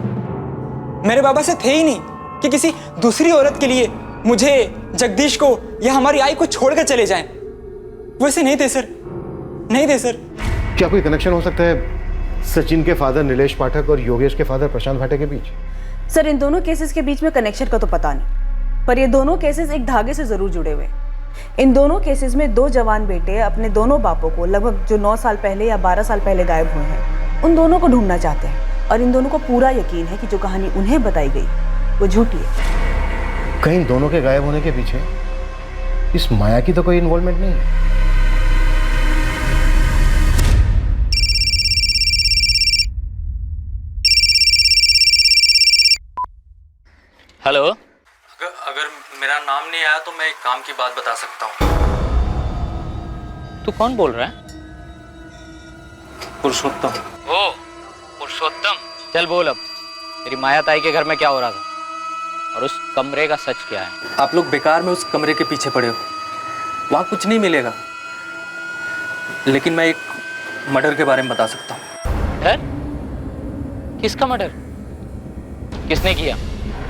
मेरे बाबा से थे ही नहीं कि किसी दूसरी औरत के लिए मुझे, जगदीश को या हमारी आई को छोड़कर चले जाएं। वैसे नहीं थे सर, नहीं थे सर। क्या कोई कनेक्शन हो सकता है सचिन के फादर नीलेश पाठक और योगेश के फादर प्रशांत भाटे के बीच? सर, इन दोनों केसेस के बीच में कनेक्शन का तो पता नहीं, पर ये दोनों केसेस एक धागे से जरूर जुड़े हुए। इन दोनों केसेस में 2 जवान बेटे अपने दोनों बापों को लगभग जो 9 साल पहले या 12 साल पहले गायब हुए हैं, उन दोनों को ढूंढना चाहते हैं। और इन दोनों को पूरा यकीन है कि जो कहानी उन्हें बताई गई वो झूठी है। कहीं दोनों के गायब होने के पीछे इस माया की तो कोई इन्वॉल्वमेंट नहीं है? हेलो। अगर मेरा मेरा नाम नहीं आया तो मैं एक काम की बात बता सकता हूँ। तू कौन बोल रहा है? पुरुषोत्तम। ओ पुरुषोत्तम, चल बोल अब, तेरी माया ताई के घर में क्या हो रहा था और उस कमरे का सच क्या है? आप लोग बेकार में उस कमरे के पीछे पड़े हो, वहाँ कुछ नहीं मिलेगा, लेकिन मैं एक मर्डर के बारे में बता सकता हूँ। मर्डर? किसका मर्डर? किसने किया?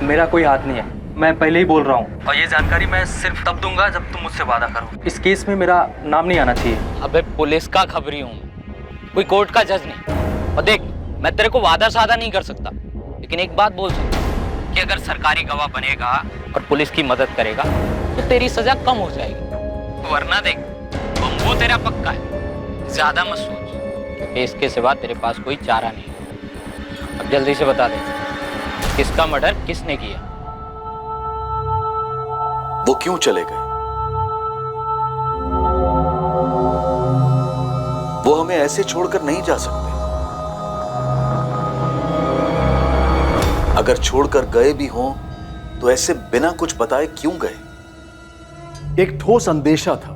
मेरा कोई हाथ नहीं है, मैं पहले ही बोल रहा हूँ, और ये जानकारी मैं सिर्फ तब दूंगा जब तुम मुझसे वादा करो। इस केस में मेरा नाम नहीं आना चाहिए। अबे पुलिस का खबरी हूँ, कोई कोर्ट का जज नहीं। और देख, मैं तेरे को वादा सादा नहीं कर सकता, लेकिन एक बात बोल सकता कि अगर सरकारी गवाह बनेगा और पुलिस की मदद करेगा तो तेरी सजा कम हो जाएगी, वरना देख बम्बू तेरा पक्का है। ज्यादा मत सोच, क्योंकि इसके सिवा तेरे पास कोई चारा नहीं है। अब जल्दी से बता दे, किसका मर्डर किसने किया? वो क्यों चले गए? वो हमें ऐसे छोड़कर नहीं जा सकते। अगर छोड़कर गए भी हों तो ऐसे बिना कुछ बताए क्यों गए? एक ठोस अंदेशा था,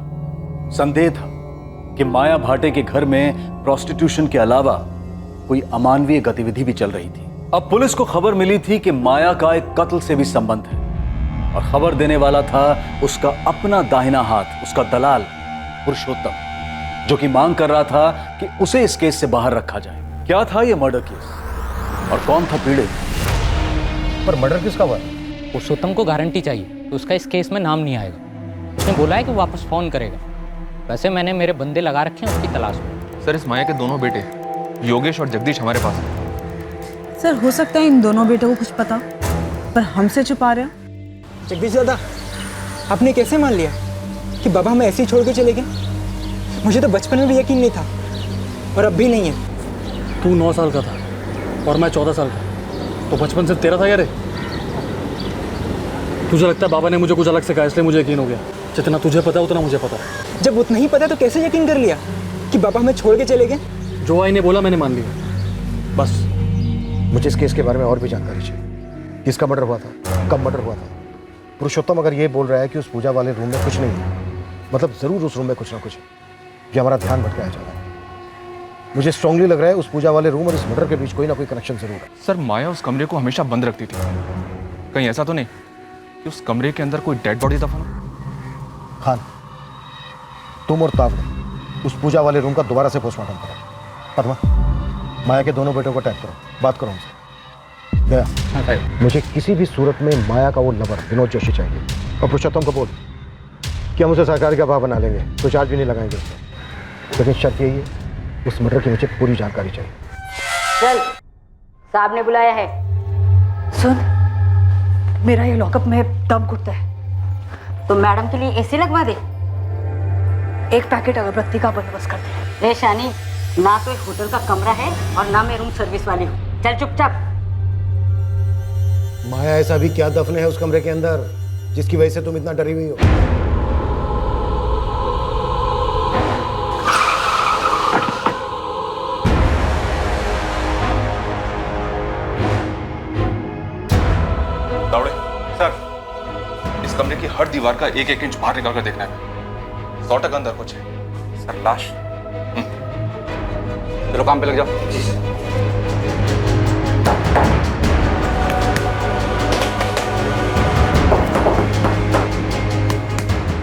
संदेह था कि माया भाटे के घर में प्रोस्टिट्यूशन के अलावा कोई अमानवीय गतिविधि भी चल रही थी। अब पुलिस को खबर मिली थी कि माया का एक कत्ल से भी संबंध है, और खबर देने वाला था उसका अपना दाहिना हाथ, उसका दलाल पुरुषोत्तम, जो कि मांग कर रहा था कि उसे इस केस से बाहर रखा जाए। क्या था यह मर्डर केस और कौन था पीड़ित? पर मर्डर किसका हुआ? पुरुषोत्तम को गारंटी चाहिए तो उसका इस केस में नाम नहीं आएगा। उसने बोला है कि वापस फोन करेगा। वैसे मैंने मेरे बंदे लगा रखे हैं उसकी तलाश में। सर, इस माया के दोनों बेटे योगेश और जगदीश हमारे पास हैं। सर हो सकता है इन दोनों बेटों को कुछ पता, पर हमसे छुपा रहे हो। जगदीश दादा, आपने कैसे मान लिया कि बाबा हमें ऐसे ही छोड़ के चले गए? मुझे तो बचपन में भी यकीन नहीं था, और अब भी नहीं है। तू 9 साल का था और मैं 14 साल का, तो बचपन से तेरा था यार। तुझे लगता है बाबा ने मुझे कुछ अलग सिखाया इसलिए मुझे यकीन हो गया? जितना तुझे पता है उतना मुझे पता है। जब उतना ही पता तो कैसे यकीन कर लिया कि बाबा हमें छोड़ के चले गए? जो आई ने बोला मैंने मान लिया, बस। मुझे इस केस के बारे में और भी जानकारी चाहिए। किसका मर्डर हुआ था, कब मर्डर हुआ था? पुरुषोत्तम अगर ये बोल रहा है कि उस पूजा वाले रूम में कुछ नहीं है, मतलब ज़रूर उस रूम में कुछ ना कुछ है। ये हमारा ध्यान भटकाया जा रहा है। मुझे स्ट्रांगली लग रहा है उस पूजा वाले रूम और इस मर्डर के बीच कोई ना कोई कनेक्शन जरूर है। सर, माया उस कमरे को हमेशा बंद रखती थी। कहीं ऐसा तो नहीं कि उस कमरे के अंदर कोई डेड बॉडी दफन हो? खान, तुम और तावड़े उस पूजा वाले रूम का दोबारा से पोस्टमार्टम करो। पद्मा, माया के दोनों बेटों को टैग करो, बात करो उनसे। गया, मुझे किसी भी सूरत में माया का वो लवर विनोद जोशी चाहिए। और पुरुषोत्तम को बोल कि हम उसे सरकारी गवाह बना लेंगे, तो चार्ज भी नहीं लगाएंगे उससे। लेकिन शर्त यही है, उस मर्डर की मुझे पूरी जानकारी चाहिए। चल, साहब ने बुलाया है। सुन, मेरा ये लॉकअप में दम घुटता है, तो मैडम के लिए एसी लगवा दे। एक पैकेट अगरबत्ती का बंदोबस्त कर दे। रे शानी, ना तो एक होटल का कमरा है और ना मैं रूम सर्विस वाली हूँ। चल चुपचाप। माया ऐसा भी क्या दफन है उस कमरे के अंदर जिसकी वजह से तुम इतना डरी हुई हो? तावड़े सर, इस कमरे की हर दीवार का 1-1 इंच बाहर निकाल कर देखना है। 100% अंदर कुछ है। सर, लाश? चलो काम पे लग जाओ। जी सर।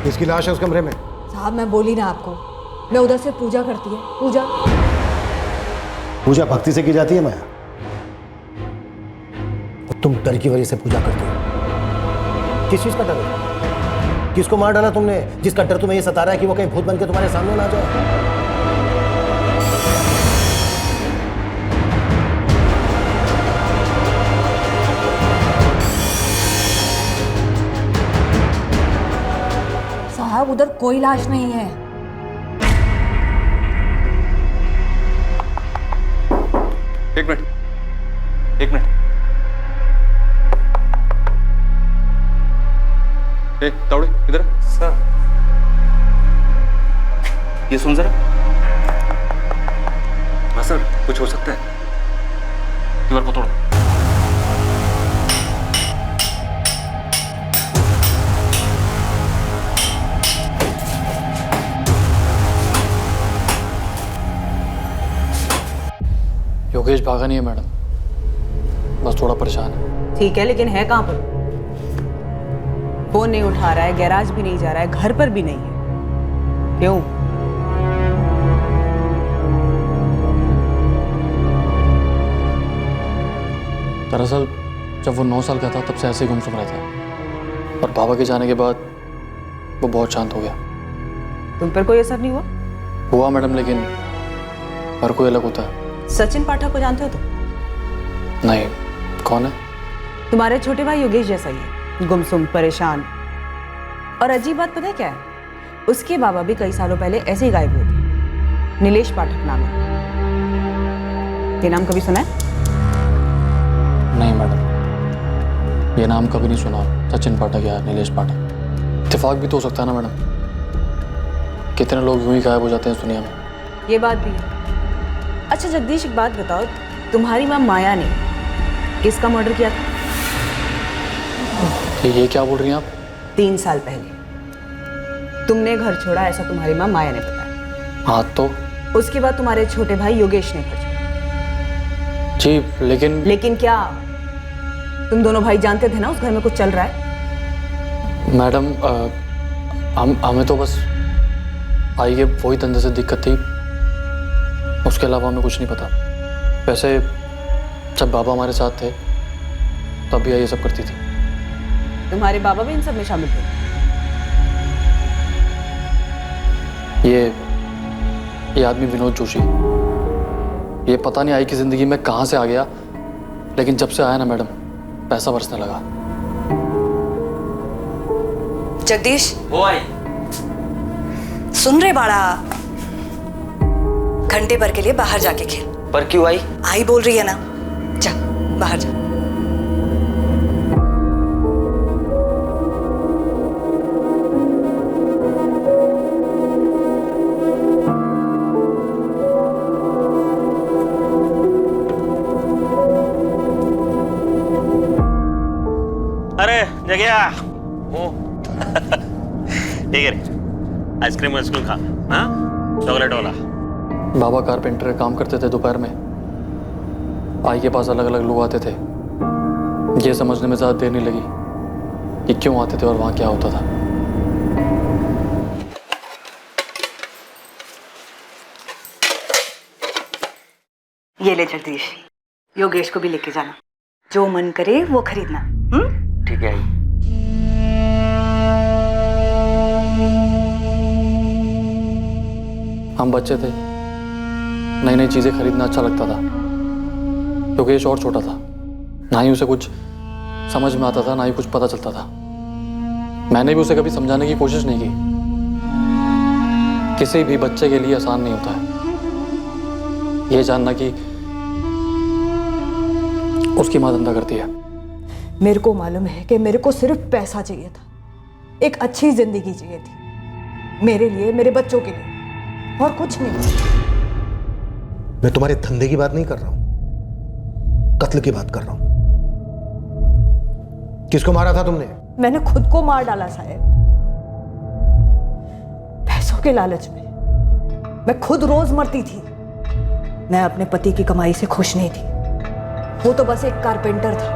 किसकी लाश है उस कमरे में? साहब मैं बोली ना आपको, मैं उधर से पूजा करती है। पूजा पूजा भक्ति से की जाती है माया, और तुम डर की वजह से पूजा करती हो। किस चीज का डर है? किसको मार डाला तुमने जिसका डर तुम्हें ये सता रहा है कि वो कहीं भूत बन के तुम्हारे सामने ना आ जाए? साहब उधर कोई लाश नहीं है। एक मिनट, एक मिनट। ए, तावड़े इधर सर। ये सुन जरा। हाँ सर, कुछ हो सकता है। दीवार को तोड़ो। भागा नहीं है मैडम, बस थोड़ा परेशान है। ठीक है, लेकिन है कहाँ पर? फोन नहीं उठा रहा है, गैराज भी नहीं जा रहा है, घर पर भी नहीं है। क्यों? दरअसल जब वो 9 साल का था तब से ऐसे ही गुमसुम रहता है, और बाबा के जाने के बाद वो बहुत शांत हो गया। तुम पर कोई असर नहीं हुआ? हुआ मैडम, लेकिन हर कोई अलग होता है। सचिन पाठक को जानते हो तुम? नहीं, कौन है? तुम्हारे छोटे भाई योगेश जैसा ही है, गुमसुम, परेशान। और अजीब बात पता है क्या है? उसके बाबा भी कई सालों पहले ऐसे ही गायब हुए थे। नीलेश पाठक नाम है। ये नाम कभी सुना है? नहीं मैडम, ये नाम कभी नहीं सुना। सचिन पाठक या नीलेश पाठक, इत्तेफाक भी तो हो सकता है ना मैडम। कितने लोग यूं ही गायब हो जाते हैं इस दुनिया में। ये बात भी है। अच्छा जगदीश, एक बात बताओ, तुम्हारी माँ माया ने किसका मर्डर किया था? ये क्या बोल रही हैं आप? 3 साल पहले तुमने घर छोड़ा, ऐसा तुम्हारी माँ माया ने बताया। हाँ तो? उसके बाद तुम्हारे छोटे भाई योगेश ने घर छोड़ा। जी, लेकिन क्या? तुम दोनों भाई जानते थे ना उस घर में कुछ चल रहा है? मैडम, हमें तो बस आई के वही धंधे से दिक्कत थी, उसके अलावा हमें कुछ नहीं पता। वैसे जब बाबा हमारे साथ थे तब भी ये सब करती थी। तुम्हारे बाबा भी इन सब में शामिल थे? ये आदमी विनोद जोशी, ये पता नहीं आई की जिंदगी में कहां से आ गया, लेकिन जब से आया ना मैडम, पैसा बरसने लगा। जगदीश, वो आई। सुन रहे बाड़ा? घंटे भर के लिए बाहर जाके खेल। पर क्यों आई? आई बोल रही है ना, जा बाहर जा। अरे जगह वो ठीक है, आइसक्रीम खा। हाँ, चॉकलेट वाला। बाबा कारपेंटर का काम करते थे। दोपहर में आई के पास अलग अलग लोग आते थे। ये समझने में ज़्यादा देर नहीं लगी कि क्यों आते थे और वहाँ क्या होता था। ये ले जगदीश, योगेश को भी लेके जाना, जो मन करे वो खरीदना। ठीक है। हम बच्चे थे, नई नई चीज़ें खरीदना अच्छा लगता था। योगेश और छोटा था, ना ही उसे कुछ समझ में आता था, ना ही कुछ पता चलता था। मैंने भी उसे कभी समझाने की कोशिश नहीं की। किसी भी बच्चे के लिए आसान नहीं होता है ये जानना कि उसकी माँ धंधा करती है। मेरे को मालूम है कि मेरे को सिर्फ पैसा चाहिए था, एक अच्छी जिंदगी चाहिए थी, मेरे लिए, मेरे बच्चों के लिए, और कुछ नहीं। मैं तुम्हारे धंधे की बात नहीं कर रहा हूं, कत्ल की बात कर रहा हूं। किसको मारा था तुमने? मैंने खुद को मार डाला साहब, पैसों के लालच में। मैं खुद रोज मरती थी। मैं अपने पति की कमाई से खुश नहीं थी। वो तो बस एक कारपेंटर था,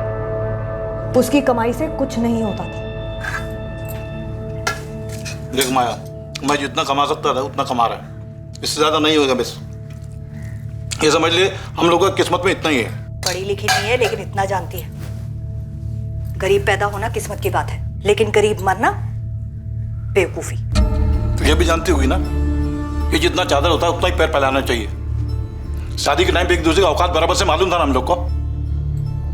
उसकी कमाई से कुछ नहीं होता था। देख माया, मैं जितना कमा सकता था उतना कमा रहा है, इससे ज्यादा नहीं होगा। बस ये समझ ले, हम लोगों की किस्मत में इतना ही है। पढ़ी लिखी नहीं है लेकिन इतना जानती है, गरीब पैदा होना किस्मत की बात है, लेकिन गरीब मरना बेवकूफी। तो ये भी जानती होगी ना, ये जितना चादर होता है उतना ही पैर फैलाना चाहिए। शादी के टाइम पे एक दूसरे का औकात बराबर से मालूम था ना हम लोग को।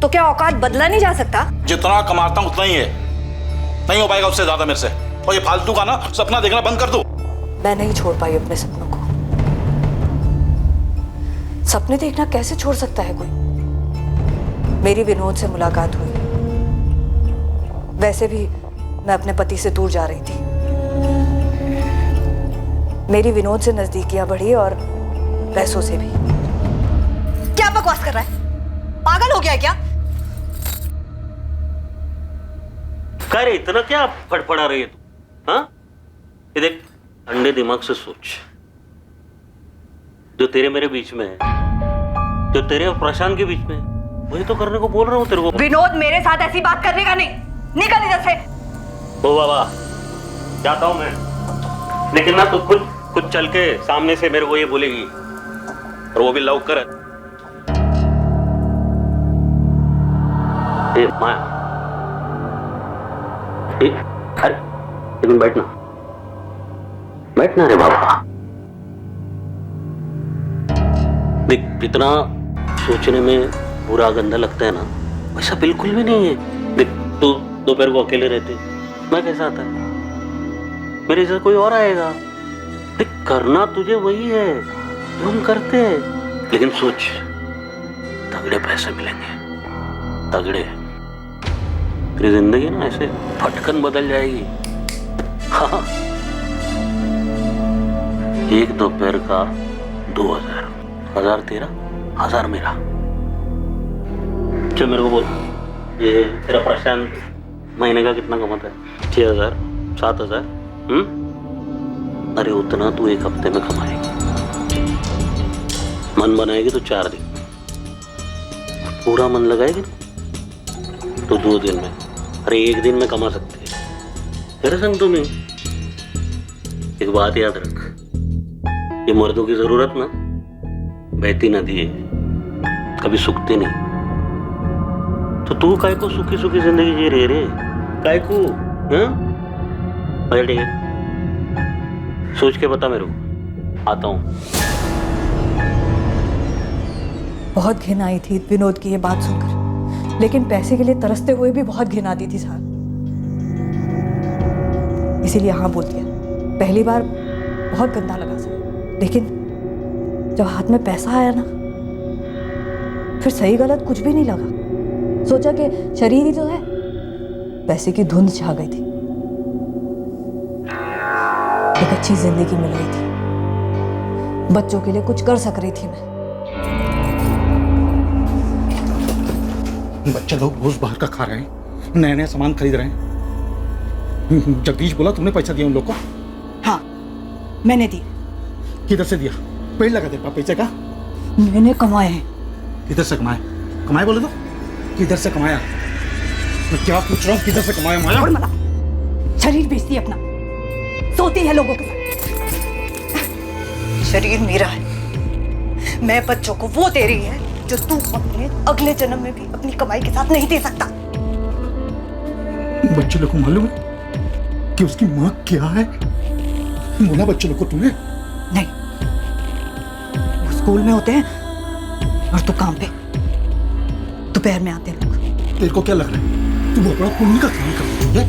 तो क्या औकात बदला नहीं जा सकता? जितना कमाता हूं उतना ही है, नहीं हो पाएगा उससे ज्यादा मेरे से। और ये फालतू का ना सपना देखना बंद कर दो। मैं नहीं छोड़ पाई अपने सपनों को। सपने देखना कैसे छोड़ सकता है कोई? मेरी विनोद से मुलाकात हुई, वैसे भी मैं अपने पति से दूर जा रही थी। मेरी विनोद से नजदीकियां बढ़ी और पैसों से भी। क्या बकवास कर रहा है? पागल हो गया है क्या? क्या रे, इतना क्या फड़फड़ा रही है तू? हाँ, ये देख, ठंडे दिमाग से सोच। जो तेरे मेरे बीच में है, जो तेरे और प्रशांत के बीच में, वही तो करने को बोल रहा हूँ तेरे को। विनोद, मेरे साथ ऐसी बात करने का नहीं। निकल इधर से। ओ बाबा, जाता हूँ मैं, लेकिन ना तू खुद चल के सामने से मेरे को ये बोलेगी, और वो भी लव कर। ए माया, अरे एक मिनट बैठना रे बाबा। देख, जितना सोचने में बुरा गंदा लगता है ना, वैसा बिल्कुल भी नहीं है। देख, तू दोपहर को अकेले रहते, मैं कैसा आता है, मेरे साथ कोई और आएगा। देख, करना तुझे वही है जो हम करते हैं, लेकिन सोच, तगड़े पैसे मिलेंगे, तगड़े। तेरी जिंदगी ना ऐसे फटकन बदल जाएगी। हाँ, एक दोपहर का 2000, 1000 तेरा, 1000 मेरा। चल मेरे को बोल, ये तेरा प्रशांत महीने का कितना कमाता है? 6000, 7000? अरे उतना तू एक हफ्ते में कमाएगी। मन बनाएगी तो 4 दिन, पूरा मन लगाएगी तो 2 दिन में, अरे 1 दिन में कमा सकती है। तेरे संग तुम्हें एक बात याद रख, ये मर्दों की जरूरत ना बहती नदी है, कभी सूखती नहीं। तो तू काय को सुखी सुखी जिंदगी जी रहे रे, काय को? ठीक है, सोच के बता मेरे को, आता हूं। बहुत घिन आई थी विनोद की ये बात सुनकर, लेकिन पैसे के लिए तरसते हुए भी बहुत घिन आती थी साहब, इसीलिए हाँ बोल दिया। पहली बार बहुत गंदा लगा सर, लेकिन जब हाथ में पैसा आया ना, फिर सही गलत कुछ भी नहीं लगा। सोचा कि शरीर ही तो है, पैसे की धुंध छा गई थी। एक अच्छी जिंदगी मिल रही थी, बच्चों के लिए कुछ कर सक रही थी मैं। बच्चे लोग रोज बाहर का खा रहे हैं, नए नए सामान खरीद रहे हैं। जगदीश बोला तुमने पैसा दिया उन लोग को? हाँ, मैंने दी। किधर से दिया? पेड़ लगा दे पैसे का? मैंने कमाए हैं। किधर से कमाए? कमाए बोले तो किधर से कमाया? मैं क्या पूछ रहा हूँ, किधर से कमाया माया? शरीर बेचती है अपना, सोती है लोगों के साथ। शरीर मेरा है, मैं बच्चों को वो दे रही है जो तू अपने अगले जन्म में भी अपनी कमाई के साथ नहीं दे सकता। बच्चे लोग को मालूम है कि उसकी माँ क्या है? बोला बच्चे लोग को तूने? नहीं, वो स्कूल में होते हैं और तू काम पे, दोपहर में आते हैं लोग। तेरे को क्या लग रहा है तू बहुत बड़ा पुण्य का काम कर रही है?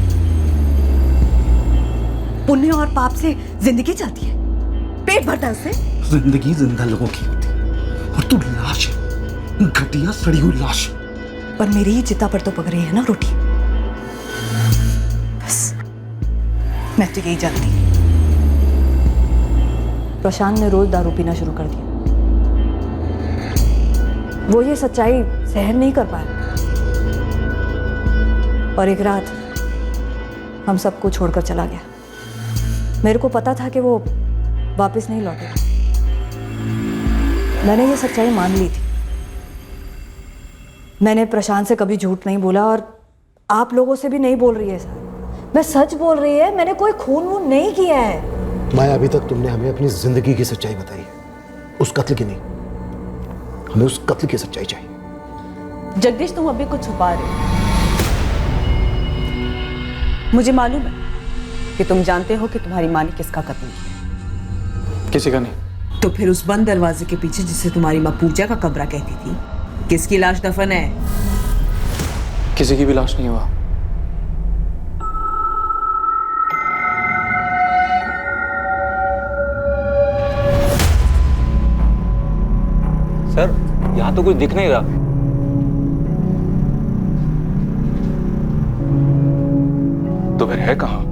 पुण्य और पाप से जिंदगी चलती है, पेट भरता है उससे। जिंदगी जिंदा लोगों की होती है और तू लाश है, घटिया सड़ी हुई लाश। पर मेरी ही चिता पर तो पक रही है ना रोटी। बस मैं तो यही जानती। प्रशांत ने रोज दारू पीना शुरू कर दिया, वो ये सच्चाई सहन नहीं कर पाया, और एक रात हम सबको छोड़कर चला गया। मेरे को पता था कि वो वापस नहीं लौटेगा। मैंने ये सच्चाई मान ली थी। मैंने प्रशांत से कभी झूठ नहीं बोला, और आप लोगों से भी नहीं बोल रही है सर, मैं सच बोल रही है। मैंने कोई खून वून नहीं किया है। माया, अभी तक तुमने हमें अपनी जिंदगी की सच्चाई बताई, उस कत्ल की नहीं। हमें उस कत्ल की सच्चाई चाहिए। जगदीश, तुम अभी कुछ छुपा रहे हो। मुझे मालूम है कि तुम जानते हो कि तुम्हारी माँ ने किसका कत्ल किया। किसी का नहीं। तो फिर उस बंद दरवाजे के पीछे, जिसे तुम्हारी माँ पूजा का कमरा कहती थी, किसकी लाश दफन है? किसी की भी लाश नहीं हुआ। सर, यहाँ तो कुछ दिख नहीं रहा। तो फिर है कहाँ?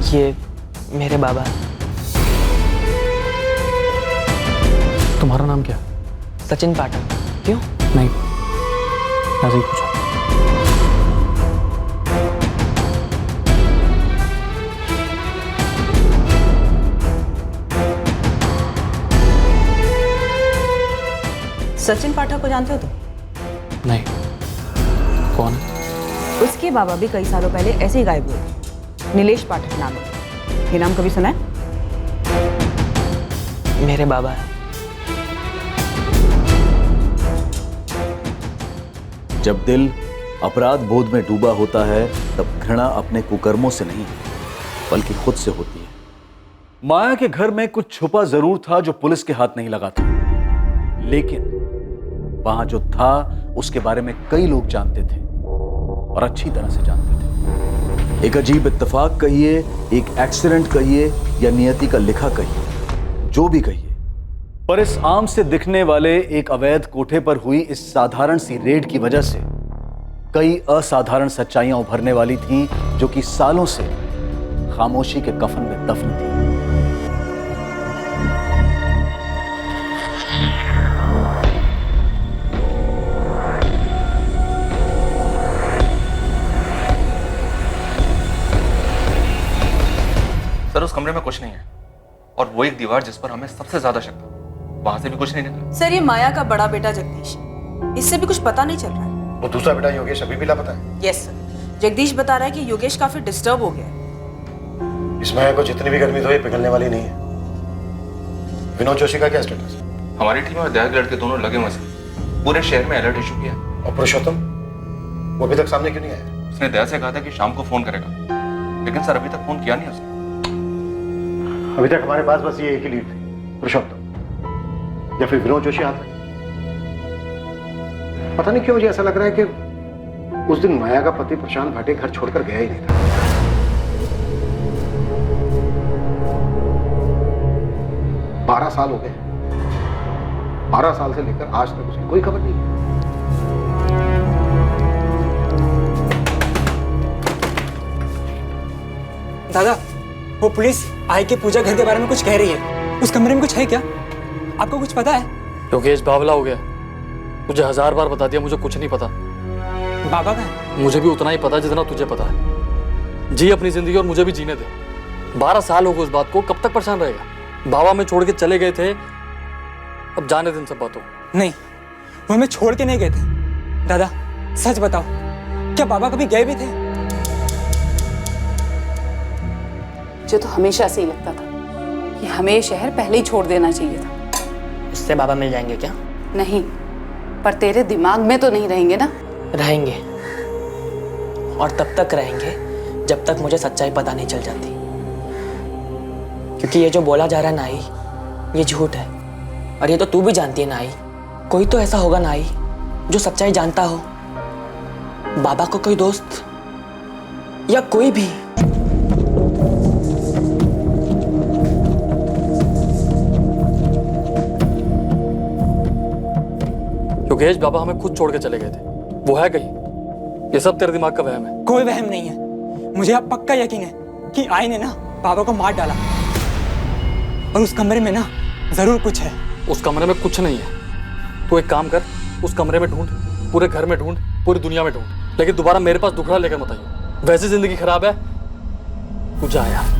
ये मेरे बाबा हैं। तुम्हारा नाम क्या? सचिन पाठक। क्यों? नहीं, ऐसे ही पूछा। सचिन पाठक को जानते हो तुम? नहीं, कौन है? उसके बाबा भी कई सालों पहले ऐसे ही गायब हुए थे। नीलेश पाठक नाम है। ये नाम कभी सुना है? मेरे बाबा हैं। जब दिल अपराध बोध में डूबा होता है तब घृणा अपने कुकर्मों से नहीं बल्कि खुद से होती है। माया के घर में कुछ छुपा जरूर था जो पुलिस के हाथ नहीं लगा था, लेकिन वहां जो था उसके बारे में कई लोग जानते थे और अच्छी तरह से जानते थे। एक अजीब इत्तेफाक कहिए, एक एक्सीडेंट कहिए या नियति का लिखा कहिए, जो भी कहिए, पर इस आम से दिखने वाले एक अवैध कोठे पर हुई इस साधारण सी रेड की वजह से कई असाधारण सच्चाइयां उभरने वाली थीं जो कि सालों से खामोशी के कफन में दफन थी। सर उस कमरे में कुछ नहीं है और वो एक दीवार जिस पर हमें सबसे ज्यादा शक था, वहां से भी कुछ नहीं निकला। सर ये माया का बड़ा बेटा जगदीश, इससे भी कुछ पता नहीं चल रहा है। वो दूसरा बेटा योगेश अभी भी लापता है? यस सर, जगदीश बता रहा है कि योगेश काफी डिस्टर्ब हो गया है। इस माया को जितनी भी गर्मी दो ये पिघलने वाली नहीं है। विनोद जोशी का क्या स्टेटस है? हमारी टीम और दया के लड़के दोनों लगे हुए हैं, पूरे शहर में अलर्ट इशू किया। और पुरुषोत्तम वो अभी तक सामने क्यों नहीं आया? उसने दया से कहा था कि शाम को फोन करेगा, लेकिन सर अभी तक फोन किया नहीं उसने। अभी तक हमारे पास बस ये एक ही लीड थी, पुरुषोत्तम या फिर विनोद जोशी आता है। पता नहीं क्यों मुझे ऐसा लग रहा है कि उस दिन माया का पति प्रशांत भाटे घर छोड़कर गया ही नहीं था। 12 साल हो गए, 12 साल से लेकर आज तक उसकी कोई खबर नहीं है। दादा, वो पुलिस आई के पूजा घर के बारे में कुछ कह रही है। उस कमरे में कुछ है क्या? आपको कुछ पता है? योगेश बावला हो गया, मुझे 1000 बार बता दिया, मुझे कुछ नहीं पता। बाबा का है? मुझे भी उतना ही पता जितना तुझे पता है। जी अपनी जिंदगी और मुझे भी जीने दे। 12 साल हो गए उस बात को, कब तक परेशान रहेगा? बाबा में छोड़ के चले गए थे, अब जाने दिन सब बातों। नहीं, वो हमें छोड़ के नहीं गए थे। दादा सच बताओ, क्या बाबा कभी गए भी थे? मुझे तो हमेशा से ही लगता था कि हमें ये शहर पहले ही छोड़ देना चाहिए था। उससे बाबा मिल जाएंगे क्या? नहीं, पर तेरे दिमाग में तो नहीं रहेंगे ना? रहेंगे, और तब तक रहेंगे जब तक मुझे सच्चाई पता नहीं चल जाती। क्योंकि ये जो बोला जा रहा है नाई, ये झूठ है। और ये तो तू भी जानती है नाई, कोई तो ऐसा होगा नाई जो सच्चाई जानता हो। बाबा को कोई दोस्त या कोई भी। योगेश बाबा हमें खुद छोड़ के चले गए थे, वो है कहीं? ये सब तेरे दिमाग का वहम है। कोई वहम नहीं है, मुझे अब पक्का यकीन है कि आई ने ना बाबा को मार डाला। और उस कमरे में ना जरूर कुछ है। उस कमरे में कुछ नहीं है। तू एक काम कर, उस कमरे में ढूंढ, पूरे घर में ढूंढ, पूरी दुनिया में ढूंढ, लेकिन दोबारा मेरे पास दुखड़ा लेकर मत आइयो। वैसे जिंदगी खराब है, तू जा यार।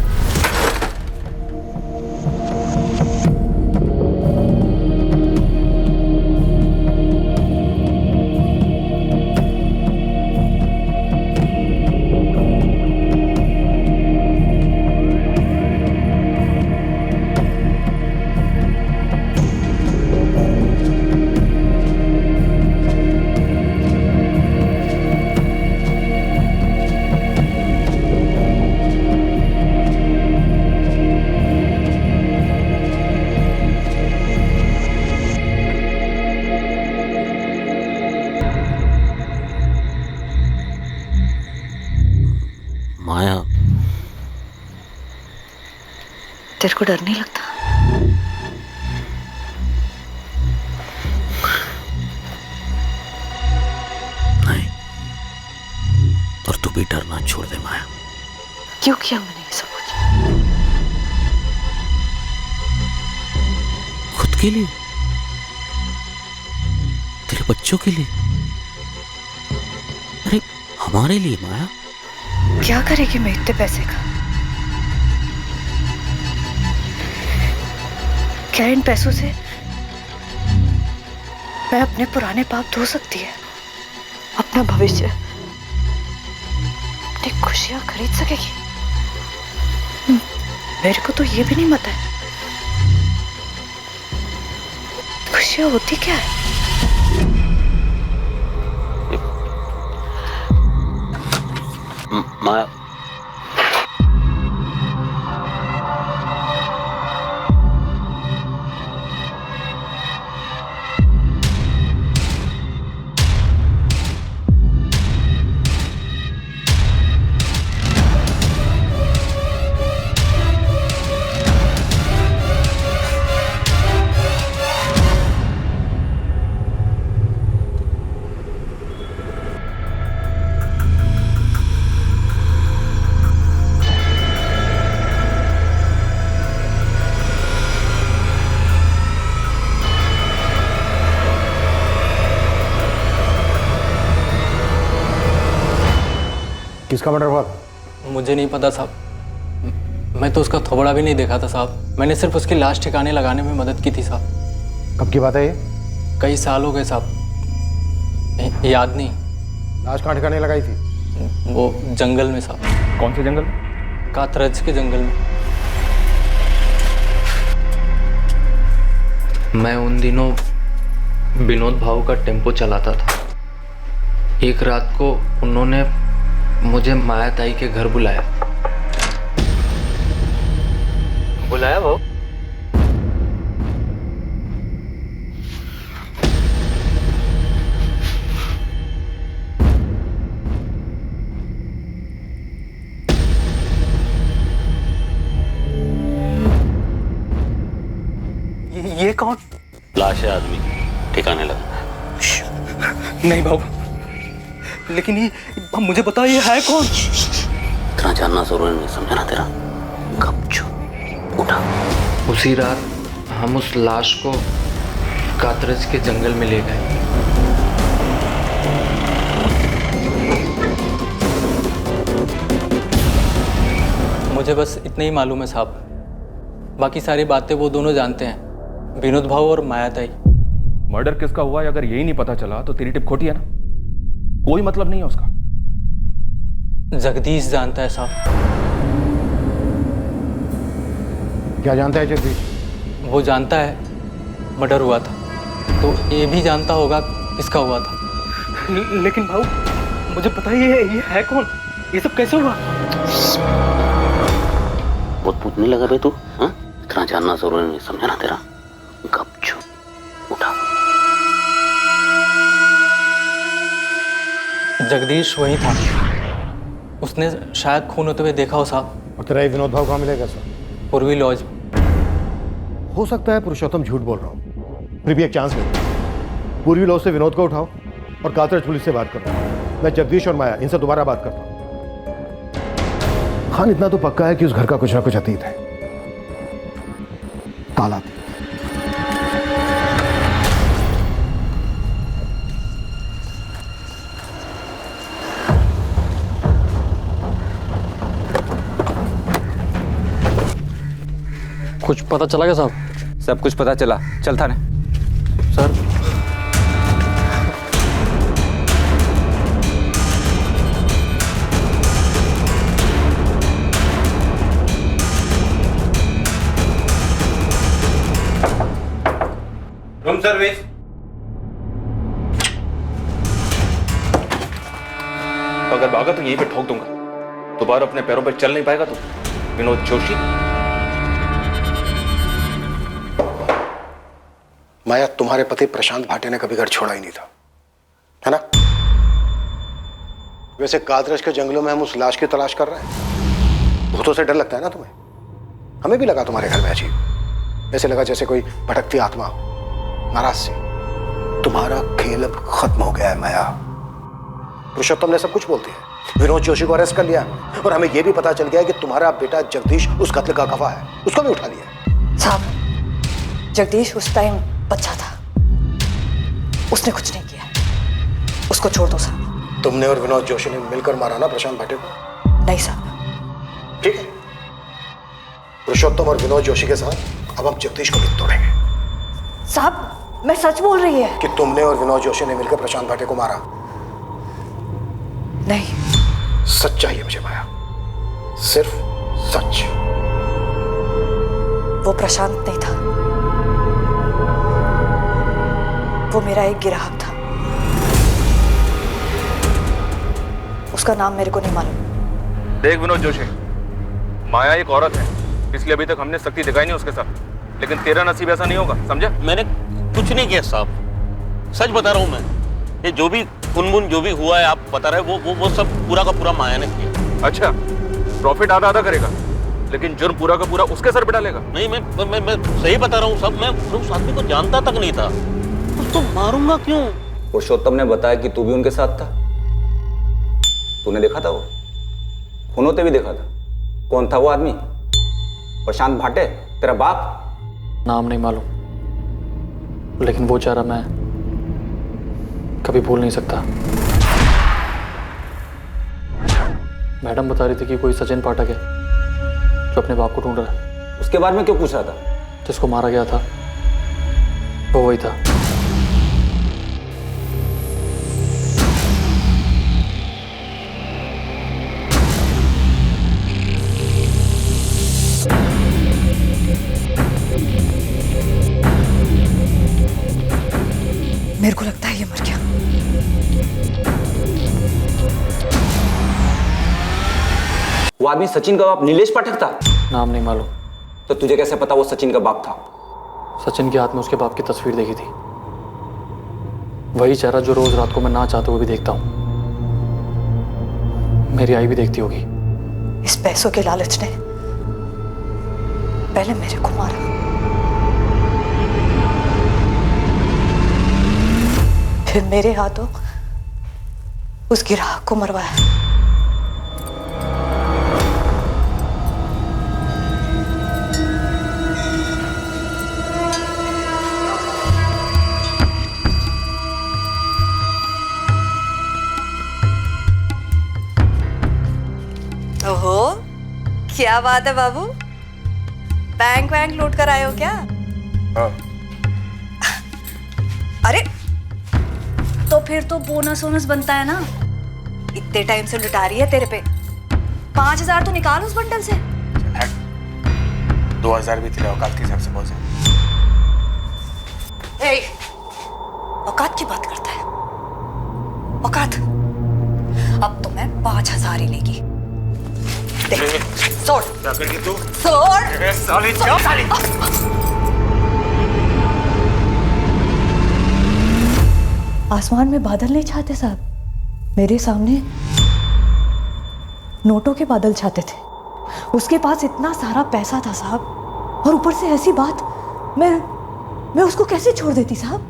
माया, तेरे को डर नहीं लगता? नहीं, और तू भी डरना छोड़ दे माया। क्यों किया मैंने ये सब कुछ? के लिए, तेरे बच्चों के लिए, अरे हमारे लिए माया। क्या करेगी मैं इतने पैसे का? क्या इन पैसों से मैं अपने पुराने पाप धो सकती है, अपना भविष्य, अपनी खुशियां खरीद सकेगी? मेरे को तो ये भी नहीं पता है खुशियां होती क्या है। माया, किसका मर्डर हुआ? मुझे नहीं पता साहब, मैं तो उसका थोबड़ा भी नहीं देखा था साहब। मैंने सिर्फ उसकी लाश ठिकाने लगाने में मदद की थी साहब। कब की बात है ये? कई साल हो गए साहब, याद नहीं। लाश कहाँ ठिकाने लगाई थी? वो जंगल में साहब। कौन से जंगल? कातरज के जंगल में। मैं उन दिनों विनोद भाऊ का टेम्पो चलाता था। एक रात को उन्होंने मुझे माया ताई के घर बुलाया वो। ये कौन? लाश है आदमी, ठिकाने लगा। नहीं बाबू, लेकिन ये मुझे बताओ ये है कौन? इतना जानना जरूरी नहीं, समझा ना तेरा? गपचूप उठा। उसी रात हम उस लाश को कातरज के जंगल में ले गए। मुझे बस इतना ही मालूम है साहब, बाकी सारी बातें वो दोनों जानते हैं, विनोद भाऊ और माया ताई। मर्डर किसका हुआ है अगर यही नहीं पता चला तो तेरी टिप खोटी है ना, कोई मतलब नहीं है उसका। जगदीश जानता है साहब। क्या जानता है जगदीश? वो जानता है मर्डर हुआ था, तो ये भी जानता होगा किसका हुआ था। लेकिन भाऊ मुझे बताइए ये है कौन? ये सब कैसे हुआ? बहुत पूछने लगा बे तू, हाँ? इतना जानना जरूरी नहीं, समझा ना तेरा? गपचूप उठा। जगदीश वही था, उसने शायद खून होते हुए देखा हो साहब। और तेरा ये विनोद भाव कहाँ मिलेगा सर? पूर्वी लॉज। हो सकता है पुरुषोत्तम झूठ बोल रहा हूँ, फिर भी एक चांस दे। पूर्वी लॉज से विनोद को उठाओ और कातरज पुलिस से बात करो। मैं जगदीश और माया इनसे दोबारा बात करता हूँ। खान इतना तो पक्का है कि उस घर का कुछ ना कुछ अतीत है। ताला कुछ पता चला क्या साहब? सब कुछ पता चला, चल थाने। Sir room service. अगर भागा तो यहीं पे ठोक दूंगा, दोबारा अपने पैरों पर चल नहीं पाएगा तू, विनोद जोशी। माया, तुम्हारे पति प्रशांत भाटिया ने कभी घर छोड़ा ही नहीं था, है ना? वैसे कातरज के जंगलों में हम उस लाश की तलाश कर रहे हैं। भूतों से डर लगता है ना तुम्हें? हमें भी लगा तुम्हारे घर में अजीब, ऐसे लगा जैसे कोई भटकती आत्मा हो। नाराज सी। तुम्हारा खेल अब खत्म हो गया है माया। पुरुषोत्तम ने सब कुछ बोलती है, विनोद जोशी को अरेस्ट कर लिया और हमें यह भी पता चल गया है कि तुम्हारा बेटा जगदीश उस कत्ल का गवाह है, उसको भी उठा लिया। साहब, जगदीश उस टाइम बच्चा था, उसने कुछ नहीं किया, उसको छोड़ दो साहब। तुमने और विनोद जोशी ने मिलकर मारा ना प्रशांत भाटे को? नहीं साहब। ठीक है, पुरुषोत्तम और विनोद जोशी के साथ अब हम जगदीश को भी तोड़ेंगे। साहब मैं सच बोल रही है कि तुमने और विनोद जोशी ने मिलकर प्रशांत भाटे को मारा? नहीं। सच चाहिए मुझे माया, सिर्फ सच। वो प्रशांत नहीं था, वो मेरा एक ग्राहक था। उसका नाम मेरे को नहीं मालूम। देख विनोद जोशी, माया एक औरत है, इसलिए अभी तक हमने सख्ती दिखाई नहीं उसके साथ, लेकिन तेरा नसीब ऐसा नहीं होगा, समझा? मैंने कुछ नहीं किया साहब, सच बता रहा हूँ मैं। ये जो भी खुनमुन जो भी हुआ है आप बता रहे हैं, वो सब पूरा का पूरा माया ने किया। अच्छा, प्रॉफिट आधा आधा करेगा, लेकिन जुर्म पूरा का पूरा उसके सर पे डालेगा? नहीं, मैं सही बता रहा हूँ सब। मैं उस आदमी को जानता तक नहीं था, उसको मारूंगा क्यों? पुरुषोत्तम ने बताया कि तू भी उनके साथ था। तूने देखा था वो? खूनों भी देखा था। कौन था वो आदमी? प्रशांत भाटे, तेरा बाप? नाम नहीं मालूम, लेकिन वो चेहरा मैं कभी भूल नहीं सकता। मैडम बता रही थी कि कोई सचिन पाठक है जो अपने बाप को ढूंढ रहा है। उसके बारे में क्यों पूछ रहा था? जिसको मारा गया था वो वही था। मेरे को लगता है ये मर गया। वो आदमी सचिन का बाप नीलेश पाठक था? नाम नहीं मालूम। तो तुझे कैसे पता वो सचिन का बाप था? सचिन के हाथ में उसके बाप की तस्वीर देखी थी, वही चेहरा जो रोज रात को मैं ना चाहते हुए भी देखता हूँ। मेरी आई भी देखती होगी। इस पैसों के लालच ने पहले मेरे को मारा, फिर मेरे हाथों उस ग्राहक को मरवाया। ओहो, क्या बात है बाबू, बैंक वैंक लूट कर आए हो क्या? हाँ। अरे तो फिर तो बोनस वोनस बनता है ना, इतने टाइम से लुटा रही है तेरे पे। 5,000 तो निकाल उस बंडल से। 2,000 भी तेरे औकात के हिसाब से बहुत ज्यादा। औकात की बात करता है? औकात? अब तो मैं 5,000 ही लेगी। देख, छोड़। क्या करेगी तू? छोड़। साली क्या साली? आसमान में बादल नहीं छाते साहब, मेरे सामने नोटों के बादल छाते थे। उसके पास इतना सारा पैसा था साहब, और ऊपर से ऐसी बात। मैं उसको कैसे छोड़ देती साहब?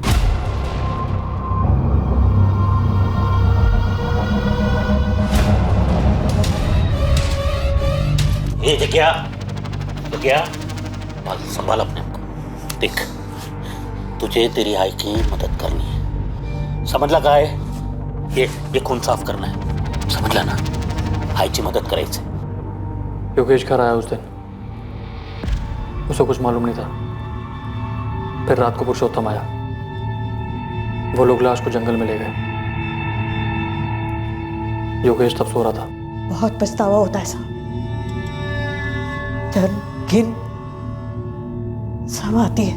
ये क्या बात संभाल अपने को। देख, तुझे तेरी आई की मदद करनी है, समझ लगा है? ये खून साफ करना है, समझ ला ना? आईची मदद करायची। योगेश घर आया उस दिन, उसे कुछ मालूम नहीं था। फिर रात को पुरुषोत्तम आया, वो लोग लाश को जंगल में ले गए। योगेश तब सो रहा था। बहुत पछतावा होता है साहब, धन घिन सब आती है,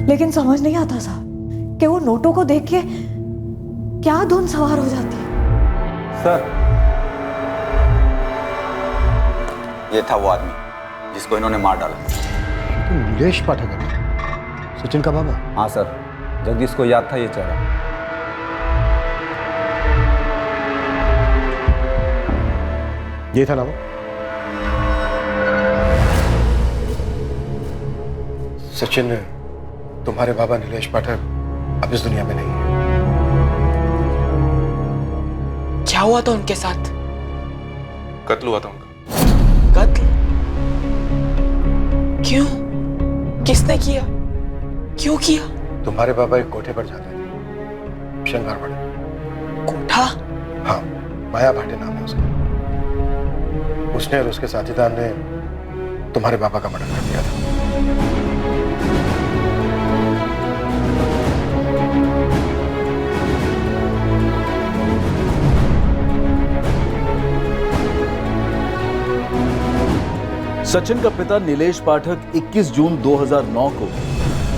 लेकिन समझ नहीं आता साहब कि वो नोटों को देख के क्या धुन सवार हो जाती है। सर, ये था वो आदमी जिसको इन्होंने मार डाला। नीलेश पाठक है, सचिन का बाबा? हाँ सर, जगदीश को याद था ये चेहरा। ये था ना वो? सचिन, तुम्हारे बाबा नीलेश पाठक अब इस दुनिया में नहीं है। क्या हुआ था उनके साथ? कत्ल हुआ था उनका। कत्ल? क्यों? किसने किया? क्यों किया? तुम्हारे पापा एक कोठे पर जाते थे, शंगारवाड़ी। कोठा? हाँ, माया भाटे नाम है उसका। उसने और उसके साथीदार ने तुम्हारे पापा का मर्डर कर दिया था। सचिन का पिता नीलेश पाठक 21 जून 2009 को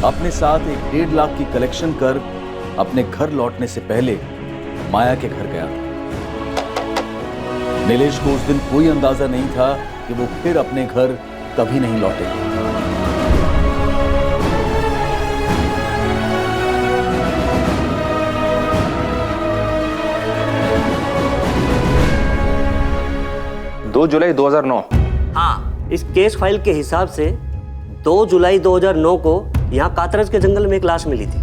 अपने साथ एक 1.5 लाख की कलेक्शन कर अपने घर लौटने से पहले माया के घर गया था। नीलेश को उस दिन कोई अंदाजा नहीं था कि वो फिर अपने घर कभी नहीं लौटेगा। जुलाई 2009। हाँ, इस केस फाइल के हिसाब से 2 जुलाई 2009 को यहाँ कातरज के जंगल में एक लाश मिली थी।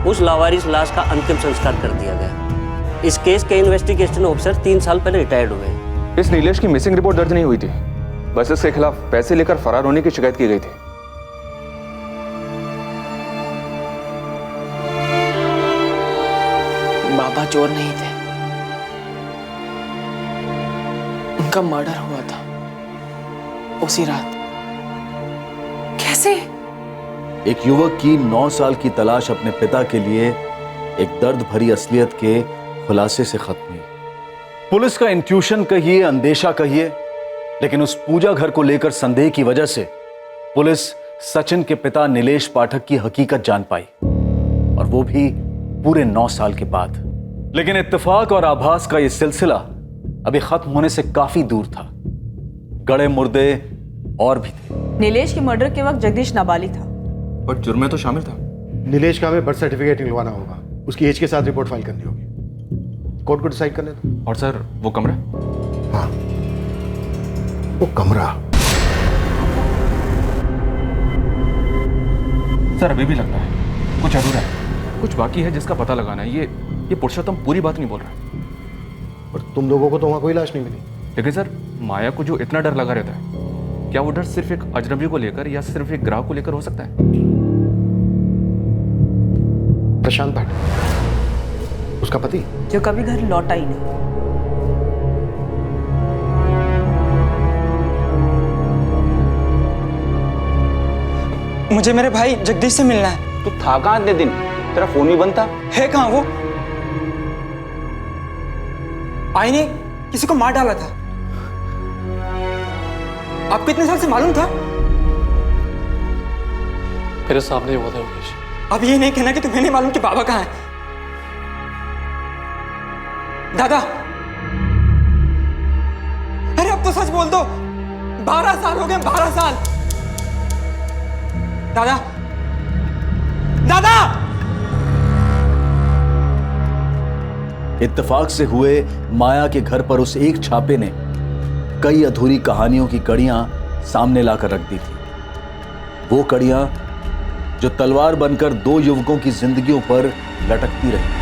उस लावारिस लाश का अंतिम संस्कार कर दिया गया। इस केस के इन्वेस्टिगेशन ऑफिसर 3 साल पहले रिटायर्ड हुए। इस नीलेश की मिसिंग रिपोर्ट दर्ज नहीं हुई थी, बस इसके खिलाफ पैसे लेकर फरार होने की शिकायत की गई थी। बाबा चोर नहीं थे, उनका मर्डर हुआ था उसी रात। कैसे? एक युवक की 9 साल की तलाश अपने पिता के लिए एक दर्द भरी असलियत के खुलासे से खत्म हुई। पुलिस का इंट्यूशन कहिए, अंदेशा कहिए, लेकिन उस पूजा घर को लेकर संदेह की वजह से पुलिस सचिन के पिता नीलेश पाठक की हकीकत जान पाई, और वो भी पूरे 9 साल के बाद। लेकिन इत्तेफाक और आभास का यह सिलसिला अभी खत्म होने से काफी दूर था। गड़े मुर्दे और भी थे। नीलेश के मर्डर के वक्त जगदीश नाबालिग था, पर जुर्म में तो शामिल था। नीलेश का हमें बर्थ सर्टिफिकेट निकलवाना होगा, उसकी एज के साथ रिपोर्ट फाइल करनी होगी। कोर्ट को डिसाइड करने दो। और सर, वो कमरा? हाँ, वो कमरा। सर, अभी भी लगता है कुछ अधूरा है, कुछ बाकी है जिसका पता लगाना है। ये पुरुषोत्तम पूरी बात नहीं बोल रहा। और तुम लोगों को तो वहां कोई लाश नहीं मिली। लेकिन सर, माया को जो इतना डर लगा रहता है, क्या वो डर सिर्फ एक अजनबी को लेकर या सिर्फ एक ग्राहक को लेकर हो सकता है? प्रशांत भाटे, उसका पति, जो कभी घर लौटा ही नहीं। मुझे मेरे भाई जगदीश से मिलना है। तू था कहाँ इतने दिन? तेरा फोन भी बंद था। है कहाँ वो? आई ने किसी को मार डाला था। आपको इतने साल से मालूम था? मेरे सामने हुआ था योगेश। अब ये नहीं कहना कि तुम्हें नहीं मालूम कि बाबा कहाँ है। दादा, अरे अब तो सच बोल दो। 12 साल हो गए, 12 साल। दादा, दादा! इत्तेफाक से हुए माया के घर पर उस एक छापे ने कई अधूरी कहानियों की कड़ियां सामने लाकर रख दी थी। वो कड़ियां जो तलवार बनकर 2 युवकों की जिंदगियों पर लटकती रही।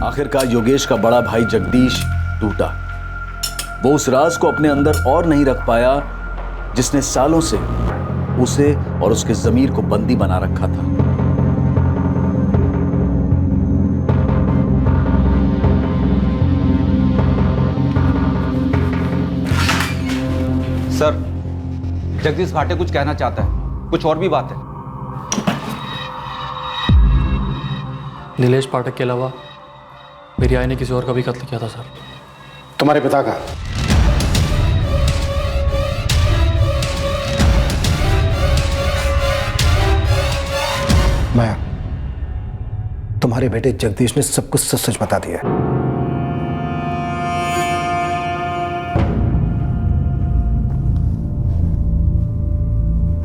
आखिरकार योगेश का बड़ा भाई जगदीश टूटा। वो उस राज को अपने अंदर और नहीं रख पाया जिसने सालों से उसे और उसके ज़मीर को बंदी बना रखा था। सर, जगदीश भाटे कुछ कहना चाहता है, कुछ और भी बात है। नीलेश पाठक के अलावा मेरी आई ने किसी और का भी कत्ल किया था सर। तुम्हारे पिता का? माया, तुम्हारे बेटे जगदीश ने सब कुछ सच सच बता दिया।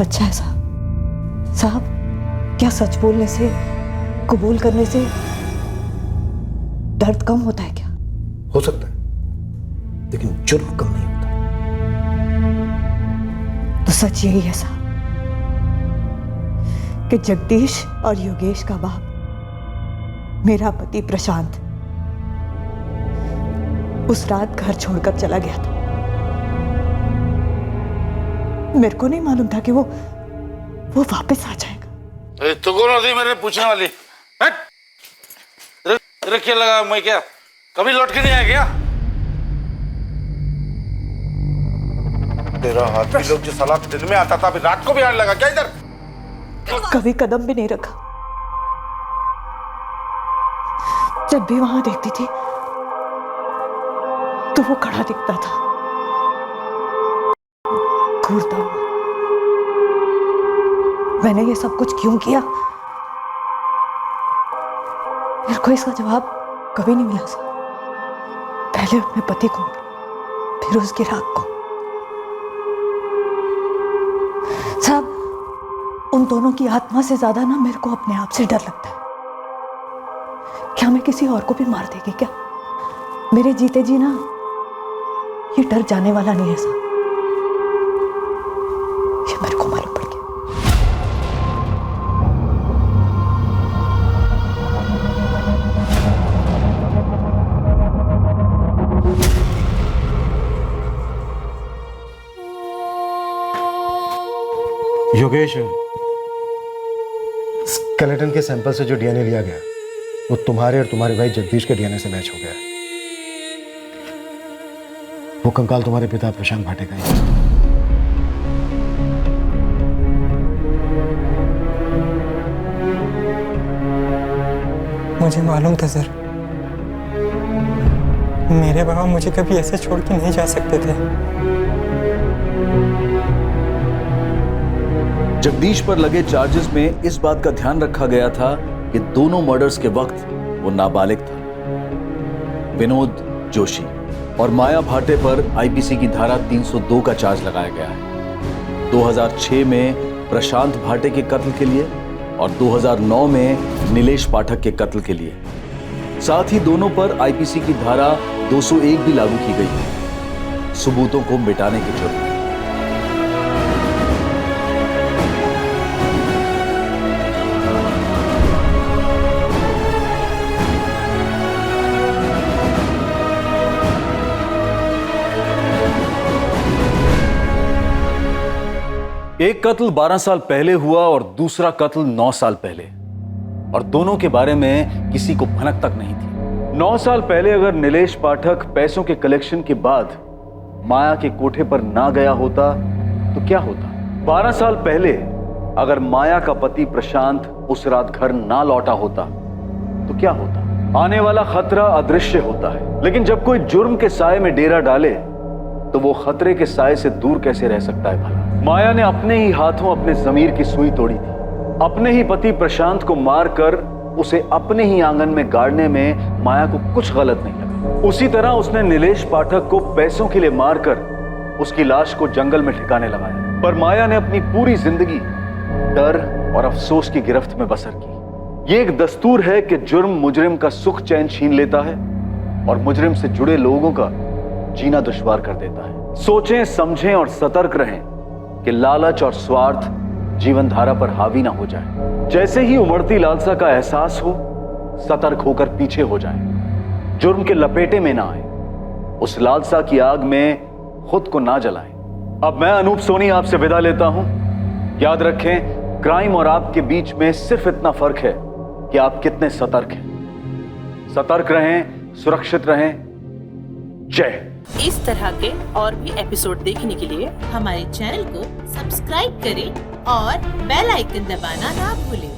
अच्छा है साहब। साहब, क्या सच बोलने से, कबूल करने से दर्द कम होता है क्या? हो सकता है, लेकिन जुर्म कम नहीं होता। तो सच यही है साहब कि जगदीश और योगेश का बाप मेरा पति प्रशांत उस रात घर छोड़कर चला गया था। मेरे को नहीं मालूम था कि वो वापस आ जाएगा। तो कौन होती मेरे पूछने वाली? तेरे क्या लगा मैं क्या कभी लौट के नहीं आया क्या? तेरा हाथ भी लोग जो सलाह दिन में आता था अभी रात को भी आने लगा क्या इधर? कभी कदम भी नहीं रखा। जब भी वहां देखती थी तो वो खड़ा दिखता था, घूरता हुआ। मैंने ये सब कुछ क्यों किया, मेरे को इसका जवाब कभी नहीं मिला सर। पहले अपने पति को, फिर उसकी राख को। साहब, उन दोनों की आत्मा से ज्यादा ना मेरे को अपने आप से डर लगता है। क्या मैं किसी और को भी मार देगी क्या? मेरे जीते जी ना ये डर जाने वाला नहीं है साहब, ये मेरे को मालूम पड़ गया। योगेश, स्केलेटन के सैंपल से जो डीएनए लिया गया वो तुम्हारे और तुम्हारे भाई जगदीश के डीएनए से मैच हो गया है। वो कंकाल तुम्हारे पिता प्रशांत भाटे का ही है। मुझे मालूम था सर, मेरे बाबा मुझे कभी ऐसे छोड़ के नहीं जा सकते थे। जगदीश पर लगे चार्जेस में इस बात का ध्यान रखा गया था कि दोनों मर्डर्स के वक्त वो नाबालिग था। विनोद जोशी और माया भाटे पर आईपीसी की धारा 302 का चार्ज लगाया गया है। 2006 में प्रशांत भाटे के कत्ल के लिए और 2009 में नीलेश पाठक के कत्ल के लिए। साथ ही दोनों पर आईपीसी की धारा 201 भी लागू की गई है, सबूतों को मिटाने के जुर्म। एक कत्ल 12 साल पहले हुआ और दूसरा कत्ल 9 साल पहले, और दोनों के बारे में किसी को भनक तक नहीं थी। 9 साल पहले अगर नीलेश पाठक पैसों के कलेक्शन के बाद माया के कोठे पर ना गया होता तो क्या होता? 12 साल पहले अगर माया का पति प्रशांत उस रात घर ना लौटा होता तो क्या होता? आने वाला खतरा अदृश्य होता है, लेकिन जब कोई जुर्म के साए में डेरा डाले तो वो खतरे के साए से दूर कैसे रह सकता है भला? माया ने अपने ही हाथों अपने जमीर की सुई तोड़ी थी। अपने ही पति प्रशांत को मारकर उसे अपने ही आंगन में गाड़ने में माया को कुछ गलत नहीं लगा। उसी तरह उसने नीलेश पाठक को पैसों के लिए मारकर उसकी लाश को जंगल में ठिकाने लगाया। पर माया ने अपनी पूरी जिंदगी डर और अफसोस की गिरफ्त में बसर की। ये एक दस्तूर है कि जुर्म मुजरिम का सुख चैन छीन लेता है और मुजरिम से जुड़े लोगों का जीना दुश्वार कर देता है। सोचें, समझें और सतर्क रहें कि लालच और स्वार्थ जीवन धारा पर हावी ना हो जाए। जैसे ही उमड़ती लालसा का एहसास हो, सतर्क होकर पीछे हो जाएं, जुर्म के लपेटे में ना आए, उस लालसा की आग में खुद को ना जलाएं। अब मैं अनूप सोनी आपसे विदा लेता हूं। याद रखें, क्राइम और आपके बीच में सिर्फ इतना फर्क है कि आप कितने सतर्क हैं। सतर्क रहें, सुरक्षित रहें। जय। इस तरह के और भी एपिसोड देखने के लिए हमारे चैनल को सब्सक्राइब करें और बेल आइकन दबाना ना भूलें।